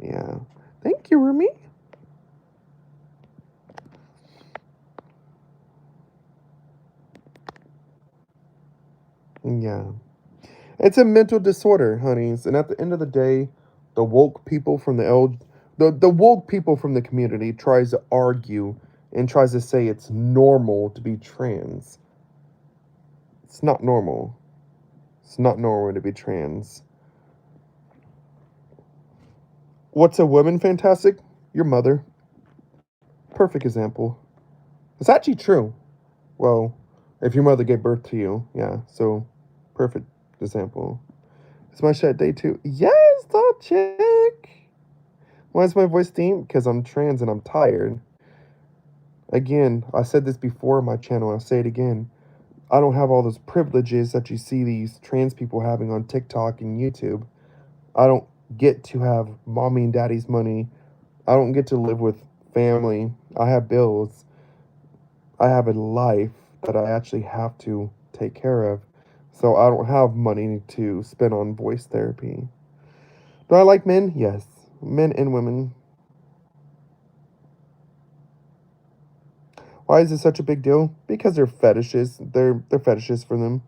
Yeah. Thank you, Rumi. Yeah. It's a mental disorder, honeys. And at the end of the day, the woke people from the woke people from the community tries to argue and tries to say it's normal to be trans. It's not normal. It's not normal to be trans. What's a woman fantastic? Your mother. Perfect example. It's actually true. Well, if your mother gave birth to you, yeah. So, perfect example. It's my shit day too. Yes, the chick. Why is my voice deep? Because I'm trans and I'm tired. Again, I said this before on my channel. I'll say it again. I don't have all those privileges that you see these trans people having on TikTok and YouTube. I don't get to have mommy and daddy's money. I don't get to live with family. I have bills. I have a life that I actually have to take care of. So I don't have money to spend on voice therapy. Do I like men? Yes. Men and women. Why is this such a big deal? Because they're fetishes. They're fetishes for them.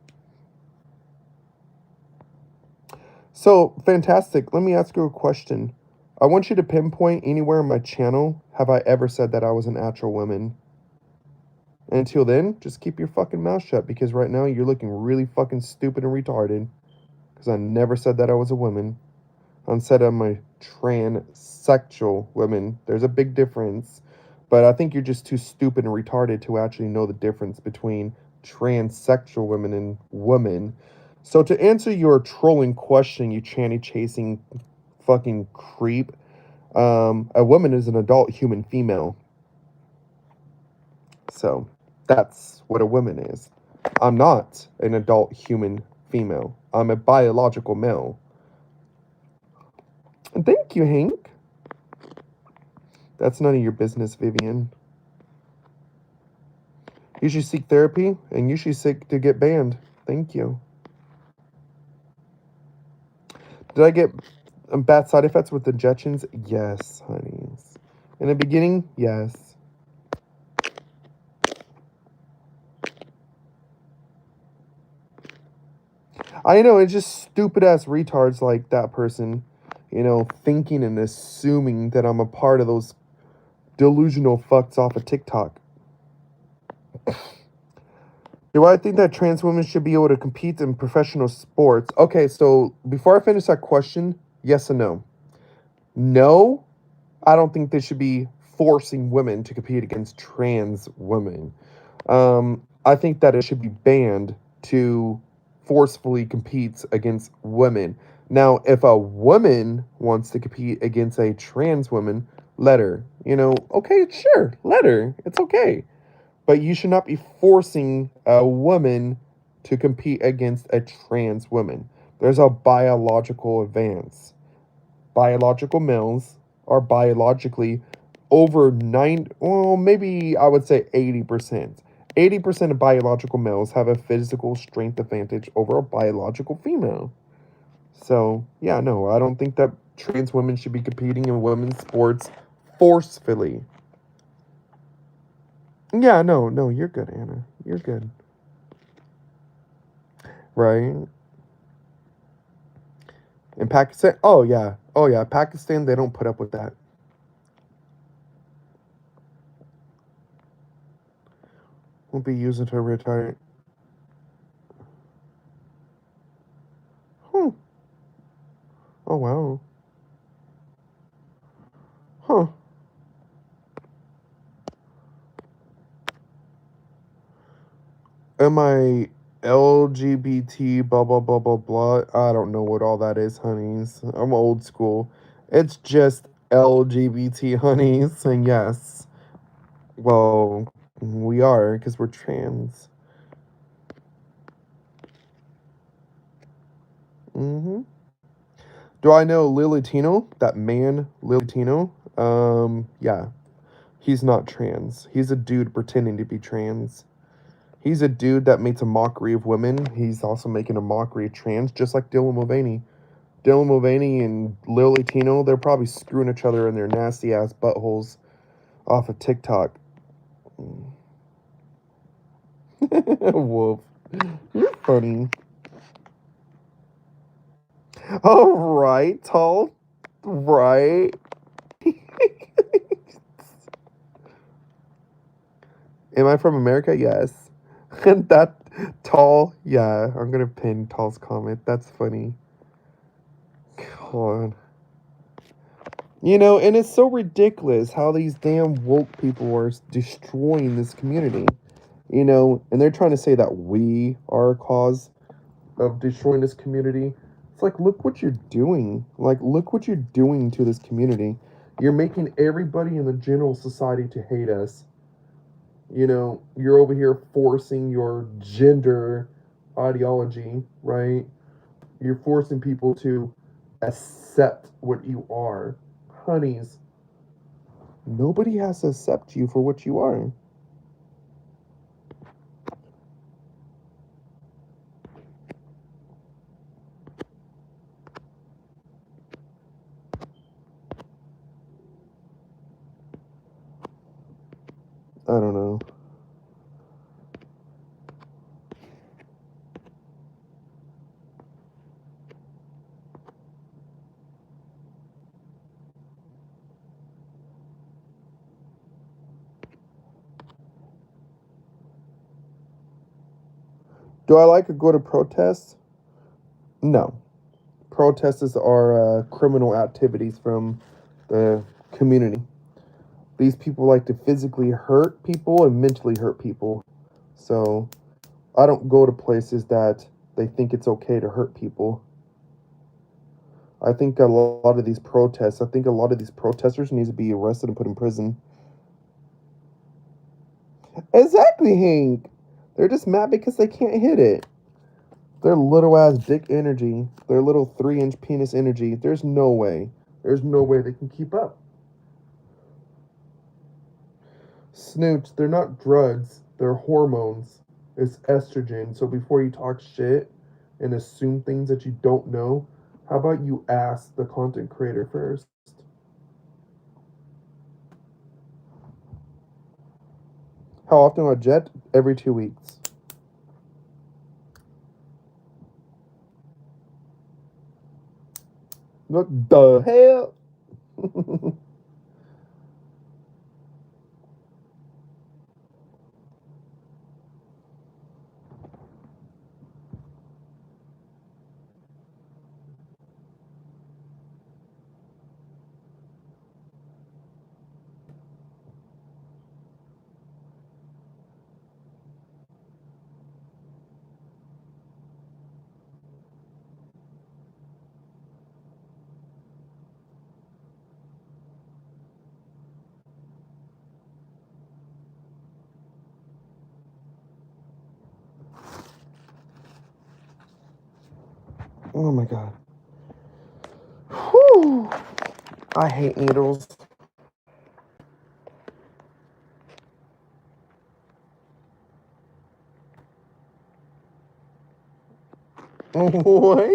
So fantastic. Let me ask you a question. I want you to pinpoint anywhere in my channel have I ever said that I was an actual woman. And until then, just keep your fucking mouth shut because right now you're looking really fucking stupid and retarded. Because I never said that I was a woman. instead of my transsexual women. There's a big difference. But I think you're just too stupid and retarded to actually know the difference between transsexual women and women. So to answer your trolling question, you tranny chasing fucking creep, a woman is an adult human female. So that's what a woman is. I'm not an adult human female. I'm a biological male. And thank you, Hank. That's none of your business, Vivian. You should seek therapy and you should seek to get banned. Thank you. Did I get bad side effects with injections? Yes, honeys. In the beginning, yes. I know, it's just stupid ass retards like that person, thinking and assuming that I'm a part of those delusional fucks off of TikTok. Do I think that trans women should be able to compete in professional sports? Okay, so before I finish that question, yes and no. No, I don't think they should be forcing women to compete against trans women. I think that it should be banned to forcefully compete against women. Now, if a woman wants to compete against a trans woman, let her. Okay, sure, let her. It's okay. But you should not be forcing a woman to compete against a trans woman. There's a biological advance. Biological males are biologically over well, maybe I would say 80%. 80% of biological males have a physical strength advantage over a biological female. So, yeah, no, I don't think that trans women should be competing in women's sports forcefully. Yeah, no, you're good, Anna. You're good. Right? In Pakistan, oh yeah, Pakistan, they don't put up with that. Won't be using to retire. Huh. Oh wow. Huh. Am I LGBT blah blah blah blah blah? I don't know what all that is, honeys. I'm old school. It's just LGBT, honeys, and yes. Well, we are because we're trans. Mm-hmm. Do I know Lilitino? That man, Lilitino? Yeah. He's not trans. He's a dude pretending to be trans. He's a dude that makes a mockery of women. He's also making a mockery of trans, just like Dylan Mulvaney. Dylan Mulvaney and Lil Latino, they're probably screwing each other in their nasty ass buttholes off of TikTok. Wolf. You're funny. All right, tall. Right. Am I from America? Yes. And that tall, yeah, I'm gonna pin Tall's comment. That's funny. God. And it's so ridiculous how these damn woke people are destroying this community. And they're trying to say that we are a cause of destroying this community. It's like, look what you're doing. Like, look what you're doing to this community. You're making everybody in the general society to hate us. You're over here forcing your gender ideology, right? You're forcing people to accept what you are. Honeys, nobody has to accept you for what you are. I don't know. Do I like to go to protests? No. Protests are criminal activities from the community. These people like to physically hurt people and mentally hurt people. So I don't go to places that they think it's okay to hurt people. I think a lot of these protests, I think a lot of these protesters need to be arrested and put in prison. Exactly, Hank. They're just mad because they can't hit it. Their little ass dick energy, their little 3-inch penis energy, there's no way. There's no way they can keep up. Snooch, they're not drugs, they're hormones. It's estrogen. So before you talk shit and assume things that you don't know, how about you ask the content creator first? How often on a jet? Every 2 weeks. What the hell? Oh my god. Whew. I hate needles. What?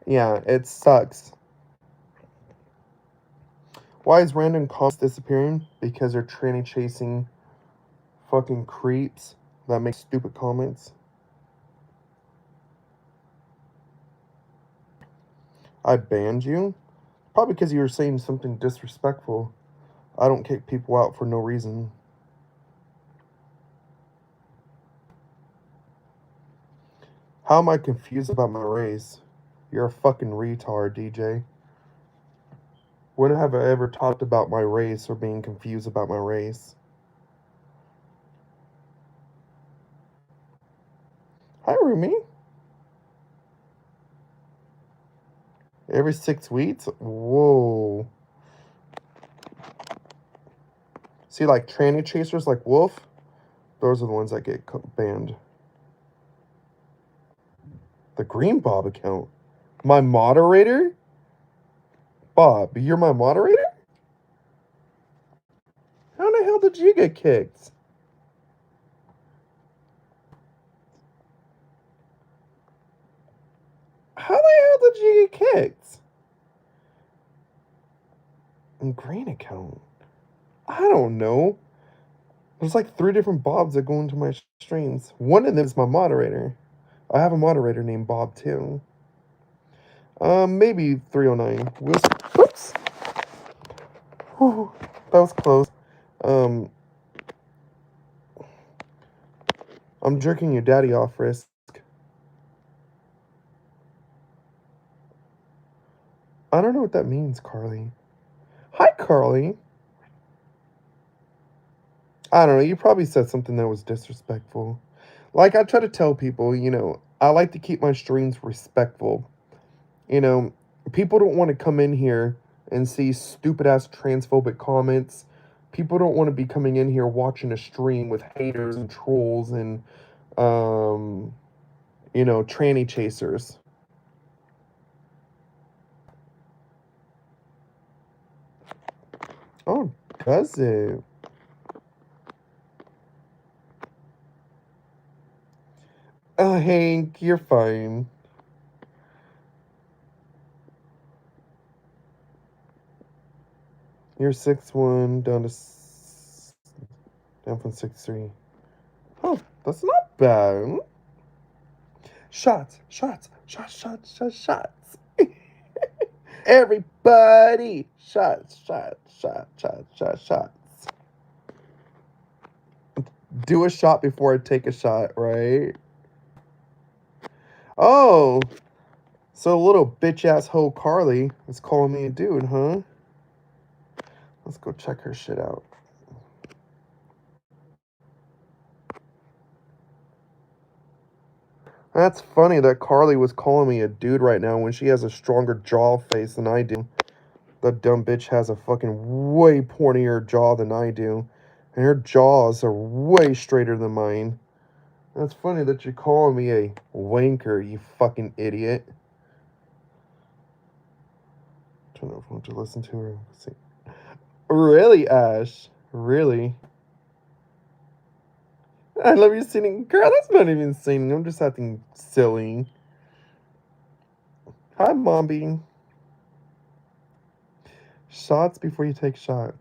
Yeah, it sucks. Why is random comments disappearing? Because they're tranny chasing fucking creeps that make stupid comments. I banned you? Probably because you were saying something disrespectful. I don't kick people out for no reason. How am I confused about my race? You're a fucking retard, DJ. When have I ever talked about my race or being confused about my race? Hi, Rumi. Every 6 weeks? Whoa. See, like tranny chasers like Wolf, those are the ones that get banned. The Green Bob account. My moderator? Bob, you're my moderator? How the hell did you get kicked? How the hell did you get kicked? Green account? I don't know. There's like 3 different Bobs that go into my streams. One of them is my moderator. I have a moderator named Bob too. Maybe 309. Whoops. Whew, that was close. I'm jerking your daddy off, Risk. I don't know what that means, Carly. Hi, Carly. I don't know. You probably said something that was disrespectful. Like, I try to tell people, I like to keep my streams respectful. People don't want to come in here and see stupid ass transphobic comments. People don't want to be coming in here watching a stream with haters and trolls and, tranny chasers. Oh, does it? Oh, Hank, you're fine. You're 6'1", down from 6'3". Oh, that's not bad. Shots. Everybody, shots, shots, shots, shots, shots, shots. Do a shot before I take a shot, right? Oh, so little bitch ass hoe Carly is calling me a dude, huh? Let's go check her shit out. That's funny that Carly was calling me a dude right now when she has a stronger jaw face than I do. The dumb bitch has a fucking way pointier jaw than I do. And her jaws are way straighter than mine. That's funny that you're calling me a wanker, you fucking idiot. Turn off phone to listen to her. Really, Ash? Really? I love you singing. Girl, that's not even singing. I'm just acting silly. Hi, Mombi. Shots before you take shots.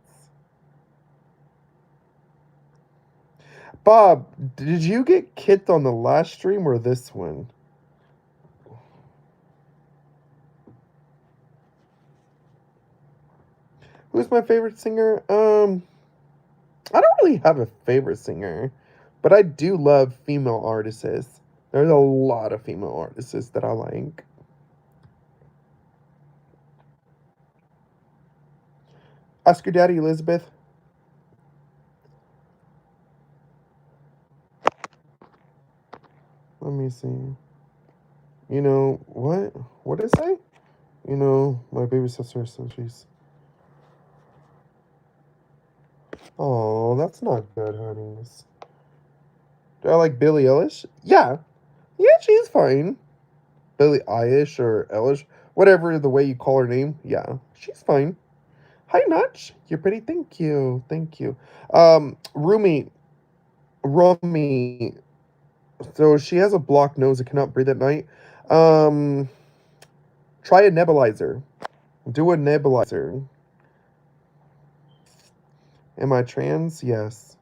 Bob, did you get kicked on the last stream or this one? Who's my favorite singer? I don't really have a favorite singer, but I do love female artists. There's a lot of female artists that I like. Ask your daddy, Elizabeth. Let me see. You know, what? What did it say? You know, my baby sister, so she's. Oh, that's not good, honeys. Do I like Billie Eilish? Yeah. Yeah, she's fine. Billie Eilish or Eilish, whatever the way you call her name. Yeah, she's fine. Hi, Notch. You're pretty. Thank you. Thank you. Rumi. So she has a blocked nose and cannot breathe at night. Um, Try a nebulizer. Do a nebulizer. Am I trans? Yes.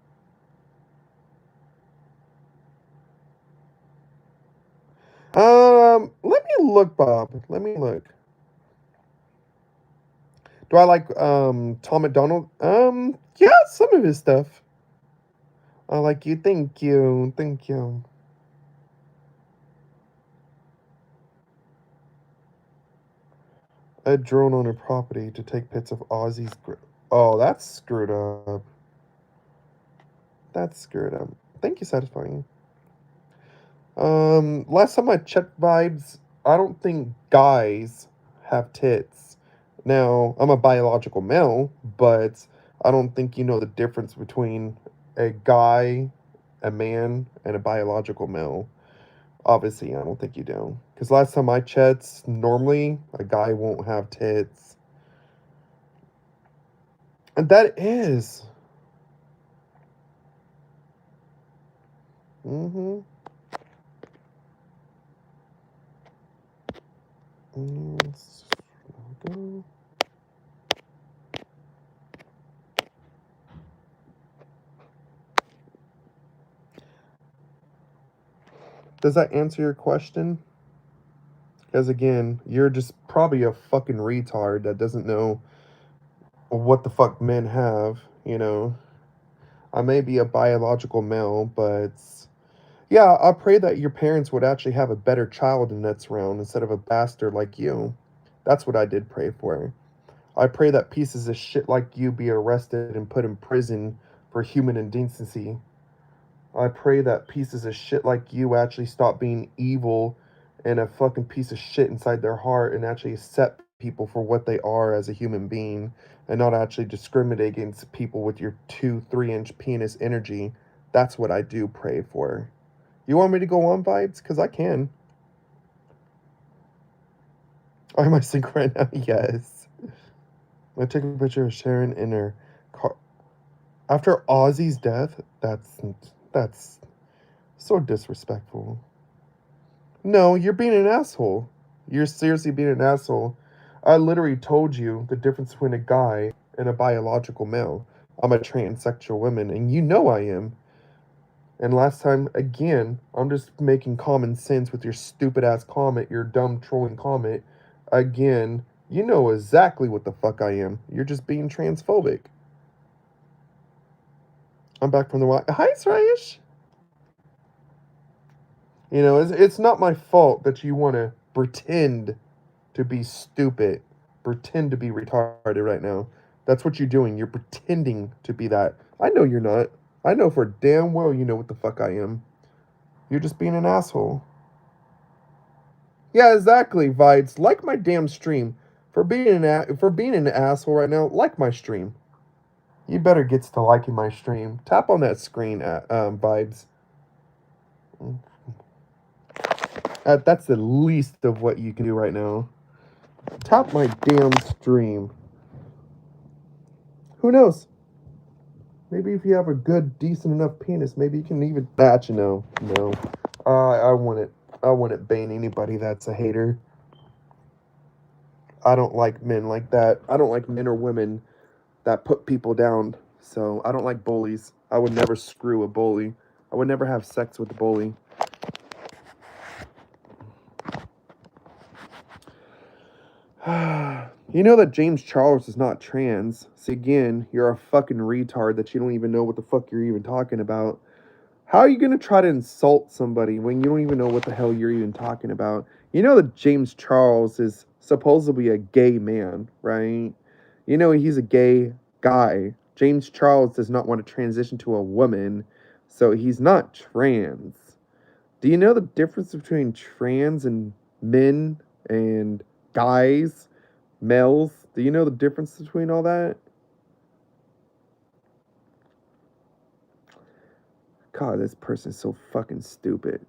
Let me look, Bob. Let me look. Do I like Tom McDonald? Yeah, some of his stuff. I like you. Thank you. Thank you. A drone on a property to take pics of Ozzy's. Oh, that's screwed up. That's screwed up. Thank you, satisfying. Last time I checked vibes, I don't think guys have tits. Now, I'm a biological male, but I don't think you know the difference between a guy, a man, and a biological male. Obviously, I don't think you do. Because last time I checked, normally a guy won't have tits. And that is. Mm-hmm. Yes. Go. Does that answer your question? Because again, you're just probably a fucking retard that doesn't know what the fuck men have, you know. I may be a biological male, but yeah, I pray that your parents would actually have a better child in that's round instead of a bastard like you. That's what I did pray for. I pray that pieces of shit like you be arrested and put in prison for human indecency. I pray that pieces of shit like you actually stop being evil and a fucking piece of shit inside their heart and actually accept people for what they are as a human being and not actually discriminate against people with your 2, 3 inch penis energy. That's what I do pray for. You want me to go on vibes? Because I can. Am I sync right now? Yes. I took a picture of Sharon in her car. After Ozzy's death, that's so disrespectful. No, you're being an asshole. You're seriously being an asshole. I literally told you the difference between a guy and a biological male. I'm a transsexual woman, and you know I am. And last time, again, I'm just making common sense with your stupid ass comment, your dumb trolling comment. Again, You know exactly what the fuck I am. You're just being transphobic. I'm back from the White. Hi, Srayish. You know, it's not my fault that you want to pretend to be stupid, pretend to be retarded right now. That's what you're doing. You're pretending to be that. I know you're not. I know for damn well you know what the fuck I am. You're just being an asshole. Yeah, exactly, Vides. Like my damn stream. For being an asshole right now, like my stream. You better get to liking my stream. Tap on that screen, Vibes. That's the least of what you can do right now. Tap my damn stream. Who knows? Maybe if you have a good, decent enough penis, maybe you can even that. No. I wouldn't. I wouldn't bane anybody that's a hater. I don't like men like that. I don't like men or women that put people down. So I don't like bullies. I would never screw a bully. I would never have sex with a bully. You know that James Charles is not trans. See, again, you're a fucking retard that you don't even know what the fuck you're even talking about. How are you going to try to insult somebody when you don't even know what the hell you're even talking about? You know that James Charles is supposedly a gay man, right? You know he's a gay guy. James Charles does not want to transition to a woman, so he's not trans. Do you know the difference between trans and men and guys, males? Do you know the difference between all that? God, this person's so fucking stupid.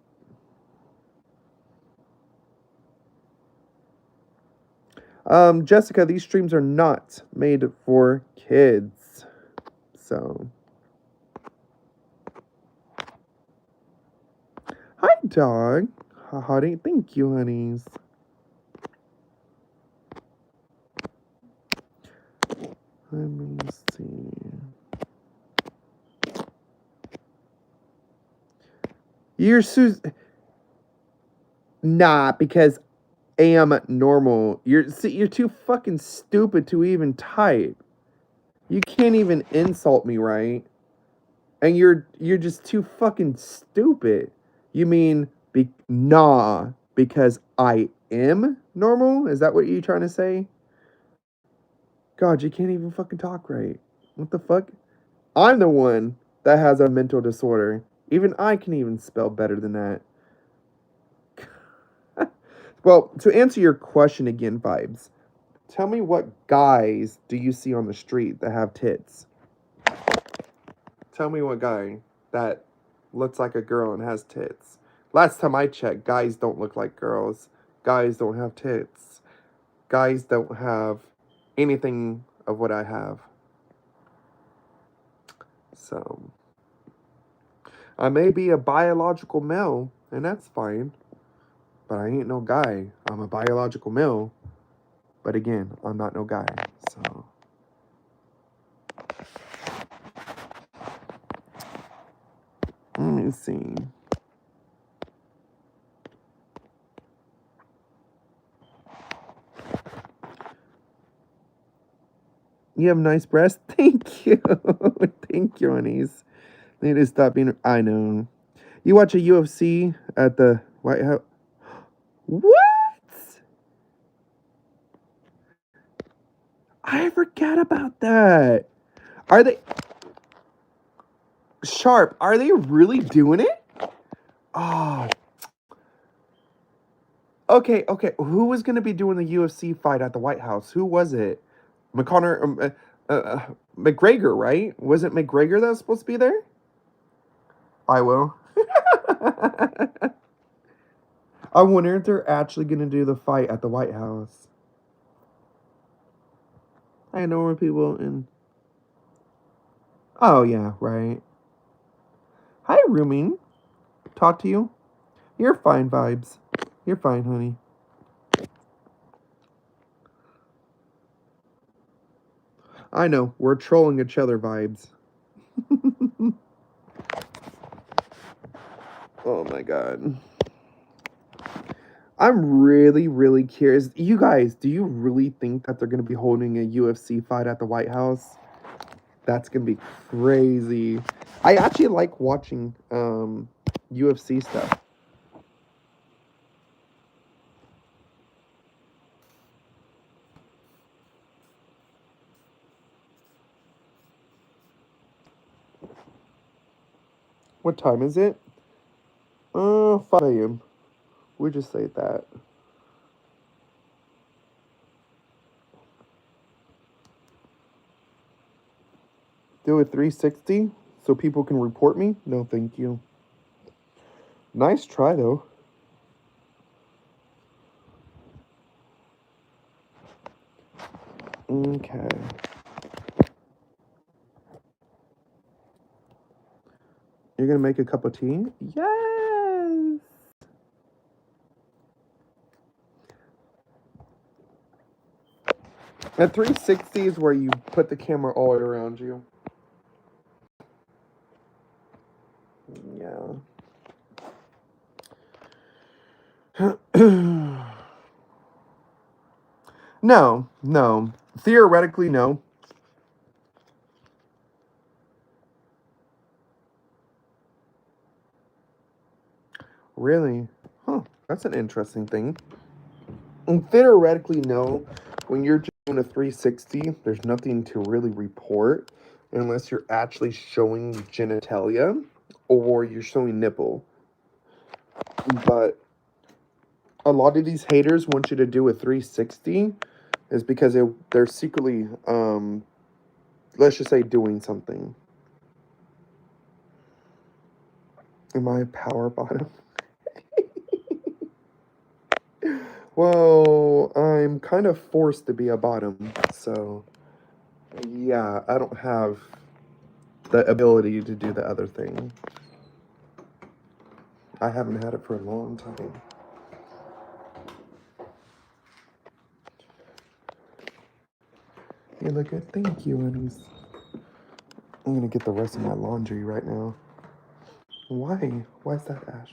Jessica, these streams are not made for kids. So. Hi, dog. Honey, thank you, honeys. Let me see. You're Nah, because am normal. You're too fucking stupid to even type. You can't even insult me, right? And you're just too fucking stupid. You mean because I am normal? Is that what you're trying to say? God, you can't even fucking talk right. What the fuck? I'm the one that has a mental disorder. Even I can even spell better than that. Well, to answer your question again, Vibes, tell me what guys do you see on the street that have tits? Tell me what guy that looks like a girl and has tits. Last time I checked, guys don't look like girls. Guys don't have tits. Guys don't have anything of what I have. So, I may be a biological male, and that's fine. But I ain't no guy. I'm a biological male. But again, I'm not no guy. So. Let me see. You have nice breasts? Thank you. Thank you, honeys. They need to stop being. I know. You watch a UFC at the White House. What? I forgot about that. Are they. Sharp, are they really doing it? Oh. Okay. Who was going to be doing the UFC fight at the White House? Who was it? McGregor, right? Was it McGregor that was supposed to be there? I will. I wonder if they're actually going to do the fight at the White House. I know where people in. Oh, yeah, right. Hi, Rooming. Talk to you? You're fine, Vibes. You're fine, honey. I know. We're trolling each other, Vibes. Oh, my God. I'm really, really curious. You guys, do you really think that they're going to be holding a UFC fight at the White House? That's going to be crazy. I actually like watching UFC stuff. What time is it? 5 a.m. We just say that. Do a 360 so people can report me? No, thank you. Nice try, though. Okay. You're gonna make a cup of tea? Yes! A 360 is where you put the camera all around you. Yeah. No, no. Theoretically, no. Really? Huh. That's an interesting thing. And theoretically, no. When you're doing a 360, there's nothing to really report unless you're actually showing genitalia or you're showing nipple. But a lot of these haters want you to do a 360 is because they're secretly, let's just say, doing something. Am I a power bottom? Well, I'm kind of forced to be a bottom, so yeah, I don't have the ability to do the other thing. I haven't had it for a long time. You look good. Thank you, honeys. I'm gonna get the rest of my laundry right now. Why? Why is that Ash?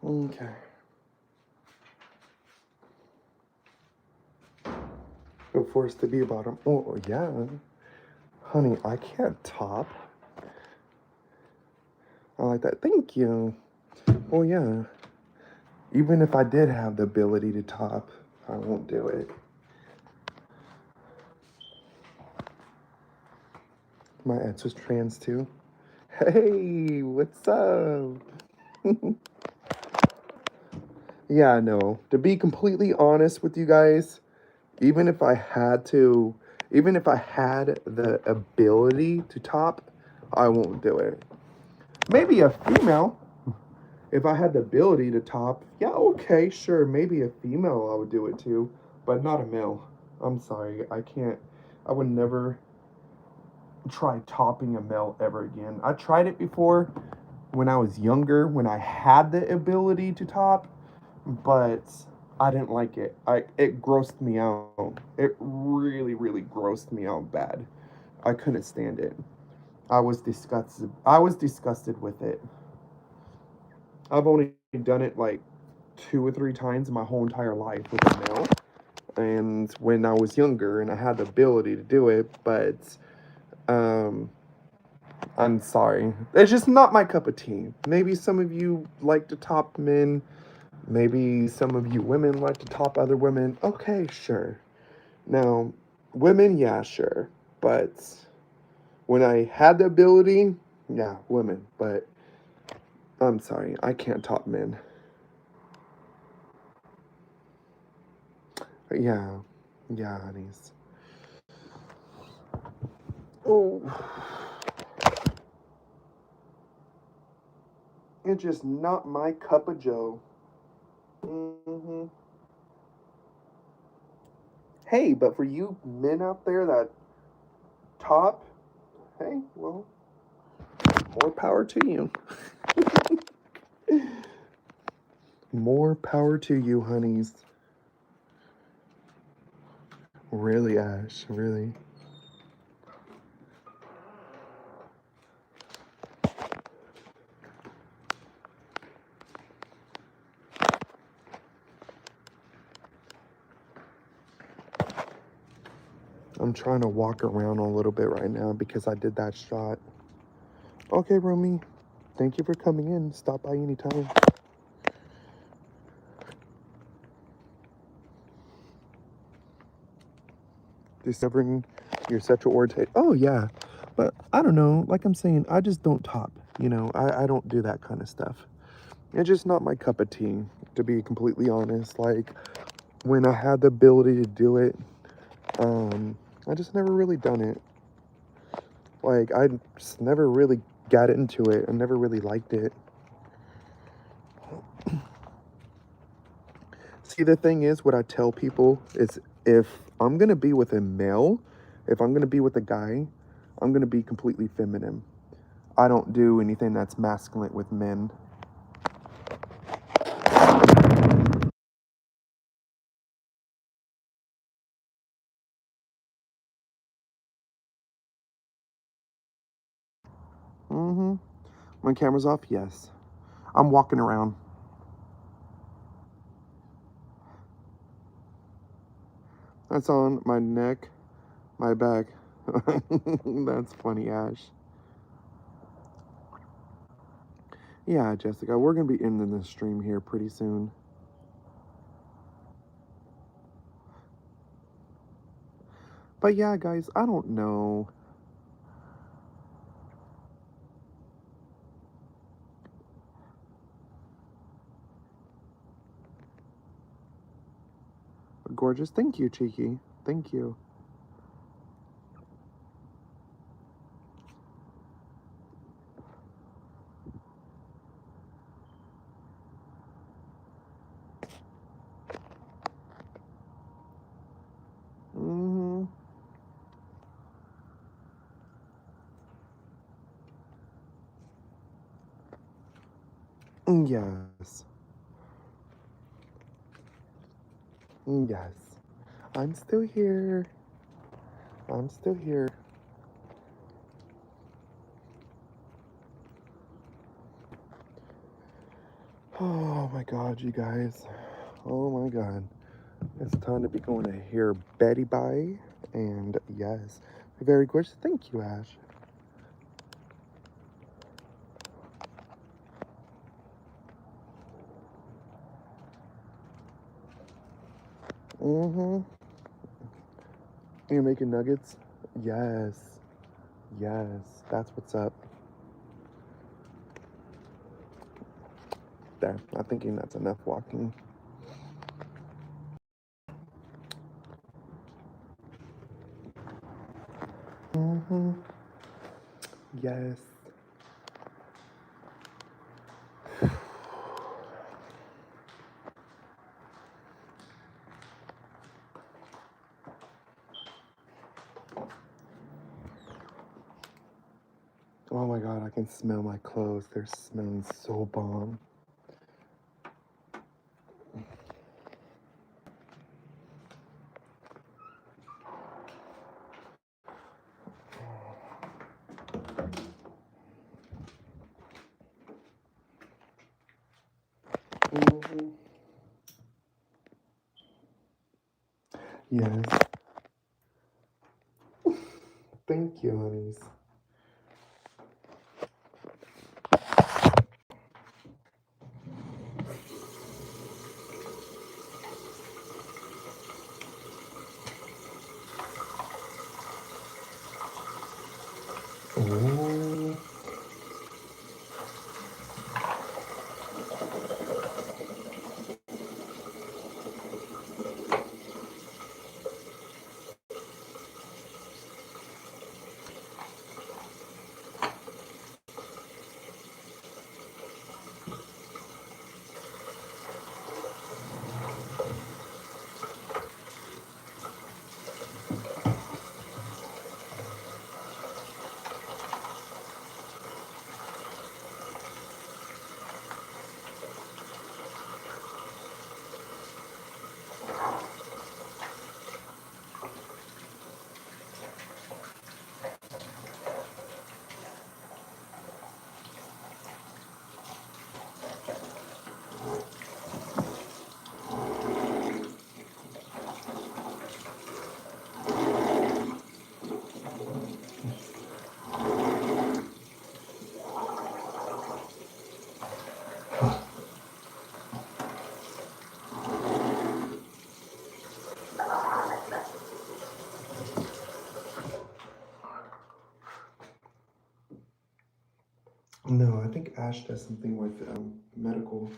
Okay. Feel forced to be a bottom. Oh, yeah. Honey, I can't top. I like that. Thank you. Oh, yeah. Even if I did have the ability to top, I won't do it. My ex was trans too. Hey, what's up? Yeah, no. To be completely honest with you guys, even if I had to, even if I had the ability to top, I won't do it. Maybe a female. If I had the ability to top, yeah, okay, sure. Maybe a female I would do it too, but not a male. I'm sorry, I can't. I would never try topping a male ever again. I tried it before when I was younger, when I had the ability to top, but I didn't like it. It grossed me out. It really, really grossed me out bad. I couldn't stand it. I was disgusted. I was disgusted with it. I've only done it like 2 or 3 times in my whole entire life with a male. And when I was younger and I had the ability to do it, but um I'm sorry. It's just not my cup of tea. Maybe some of you like to top men. Maybe some of you women like to top other women. Okay, sure. Now, women, yeah, sure. But when I had the ability, yeah, women. But I'm sorry, I can't top men. Yeah, yeah, honeys. Oh, it's just not my cup of joe. Mm-hmm. Hey, but for you men out there that top, hey, well, more power to you. More power to you, honeys. Really, Ash, really. I'm trying to walk around a little bit right now because I did that shot. Okay, Romy. Thank you for coming in. Stop by anytime. Discovering your sexual orientation. Oh, yeah. But I don't know. Like I'm saying, I just don't top. You know, I don't do that kind of stuff. It's just not my cup of tea, to be completely honest. Like, when I had the ability to do it, I just never really done it. Like, I just never really got into it. I never really liked it. See, the thing is, what I tell people is if I'm going to be with a male, if I'm going to be with a guy, I'm going to be completely feminine. I don't do anything that's masculine with men. Mm-hmm. My camera's off? Yes. I'm walking around. That's on my neck, my back. That's funny, Ash. Yeah, Jessica, we're going to be ending this stream here pretty soon. But yeah, guys, I don't know. Gorgeous. Thank you, Cheeky. Thank you. Mm-hmm. Yes. Yes. I'm still here. I'm still here. Oh my god, you guys. Oh my god. It's time to be going to hear Betty bye. And yes, very gorgeous. Thank you, Ash. Mm-hmm. You're making nuggets? Yes. Yes. That's what's up. There. I'm thinking that's enough walking. Mm-hmm. Yes. Oh my god, I can smell my clothes. They're smelling so bomb. Mm-hmm. Yes. Thank you, honeys. Oh. No, I think Ash does something with medical.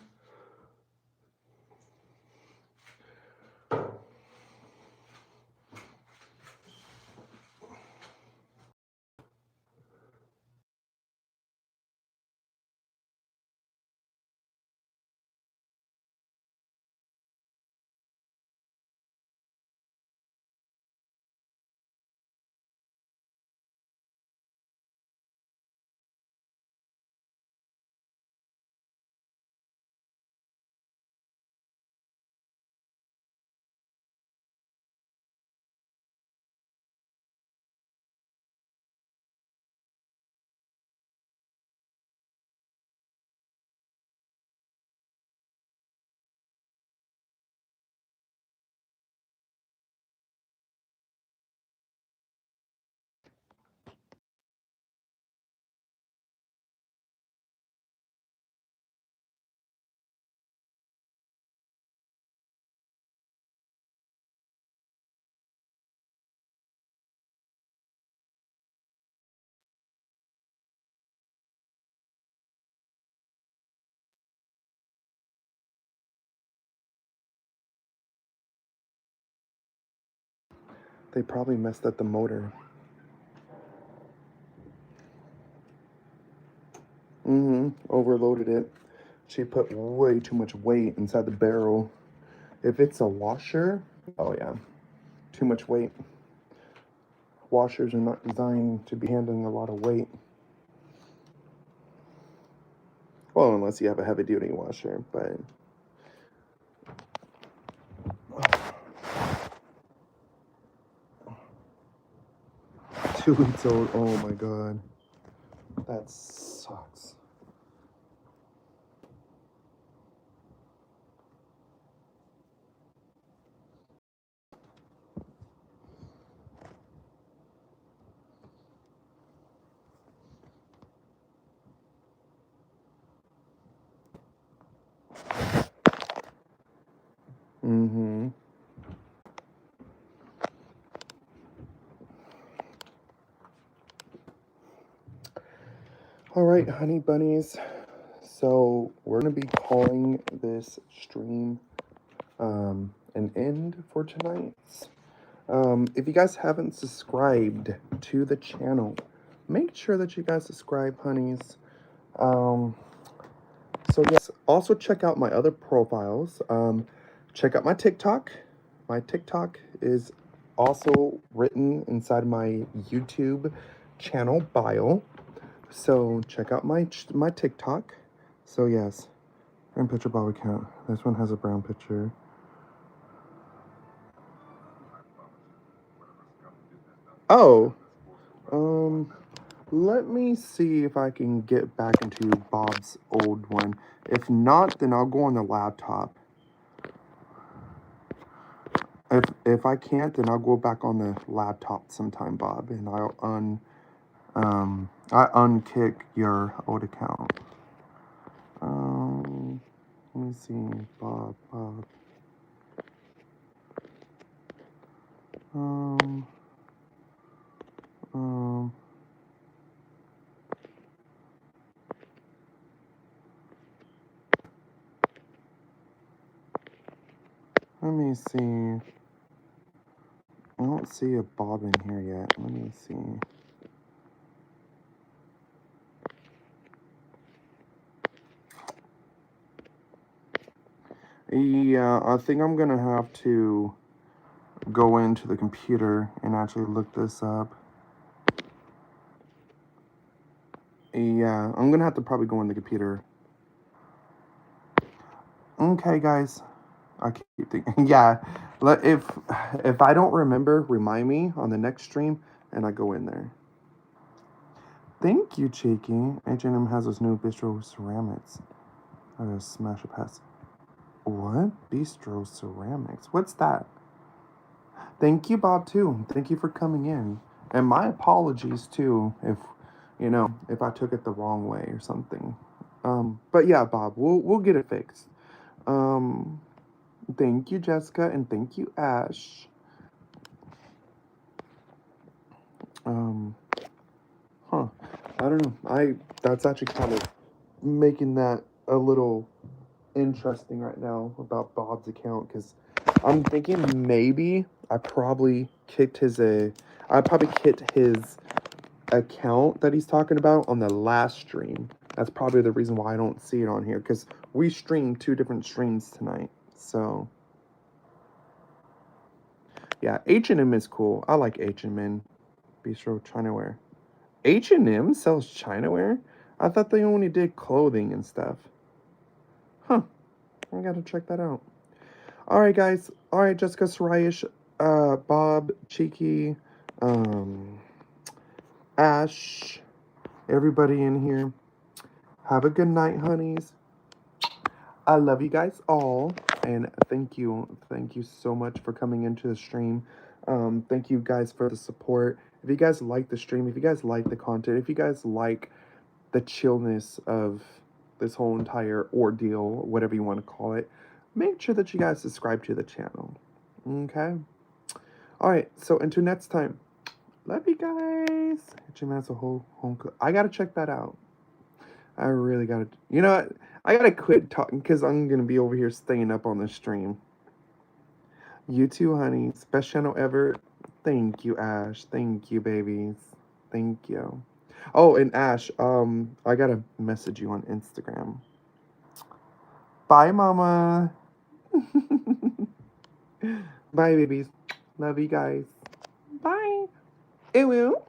They probably messed up the motor. Overloaded it. She put way too much weight inside the barrel. If it's a washer, oh yeah, too much weight. Washers are not designed to be handling a lot of weight. Well, unless you have a heavy duty washer, but 2 weeks old. Oh my god. That sucks. Mm-hmm. All right, honey bunnies. So we're gonna be calling this stream an end for tonight. If you guys haven't subscribed to the channel, make sure that you guys subscribe, honeys. So yes, also check out my other profiles. Check out my TikTok. My TikTok is also written inside my YouTube channel bio. So check out my TikTok. So yes, brown picture Bob account. This one has a brown picture. Oh, let me see if I can get back into Bob's old one. If not, then I'll go on the laptop. If I can't, then I'll go back on the laptop sometime, Bob, and I unkick your old account. Let me see, Bob. Um, um, Let me see. I don't see a Bob in here yet. Let me see. Yeah, I think I'm gonna have to go into the computer and actually look this up. Yeah, I'm gonna have to probably go in the computer. Okay, guys. I keep thinking, yeah. If I don't remember, remind me on the next stream, and I go in there. Thank you, Cheeky. H&M has those new bistro ceramics. I gotta smash a pass. What? Bistro ceramics? What's that? Thank you, Bob, too. Thank you for coming in. And my apologies, too, if I took it the wrong way or something. But yeah, Bob, we'll get it fixed. Thank you, Jessica, and thank you, Ash. Huh. don't know. That's actually kind of making that a little interesting right now about Bob's account, because I'm thinking maybe I probably kicked his account that he's talking about on the last stream. That's probably the reason why I don't see it on here, because we streamed 2 different streams tonight. So yeah, H&M is cool. I like H&M. Bistro Chinaware. H&M sells Chinaware? I thought they only did clothing and stuff. Huh. I gotta check that out. Alright, guys. Alright, Jessica, Sarayish, Bob, Cheeky, um, Ash, everybody in here. Have a good night, honeys. I love you guys all, and thank you so much for coming into the stream. Thank you guys for the support. If you guys like the stream, if you guys like the content, if you guys like the chillness of this whole entire ordeal, whatever you want to call it, make sure that you guys subscribe to the channel. Okay? Alright, so until next time, love you guys. That's a whole home cook. I gotta check that out. I really gotta, you know what? I gotta quit talking because I'm gonna be over here staying up on the stream. You too, honey. Best channel ever. Thank you, Ash. Thank you, babies. Thank you. Oh, and Ash, I gotta message you on Instagram. Bye, mama. Bye, babies. Love you guys. Bye. Ew.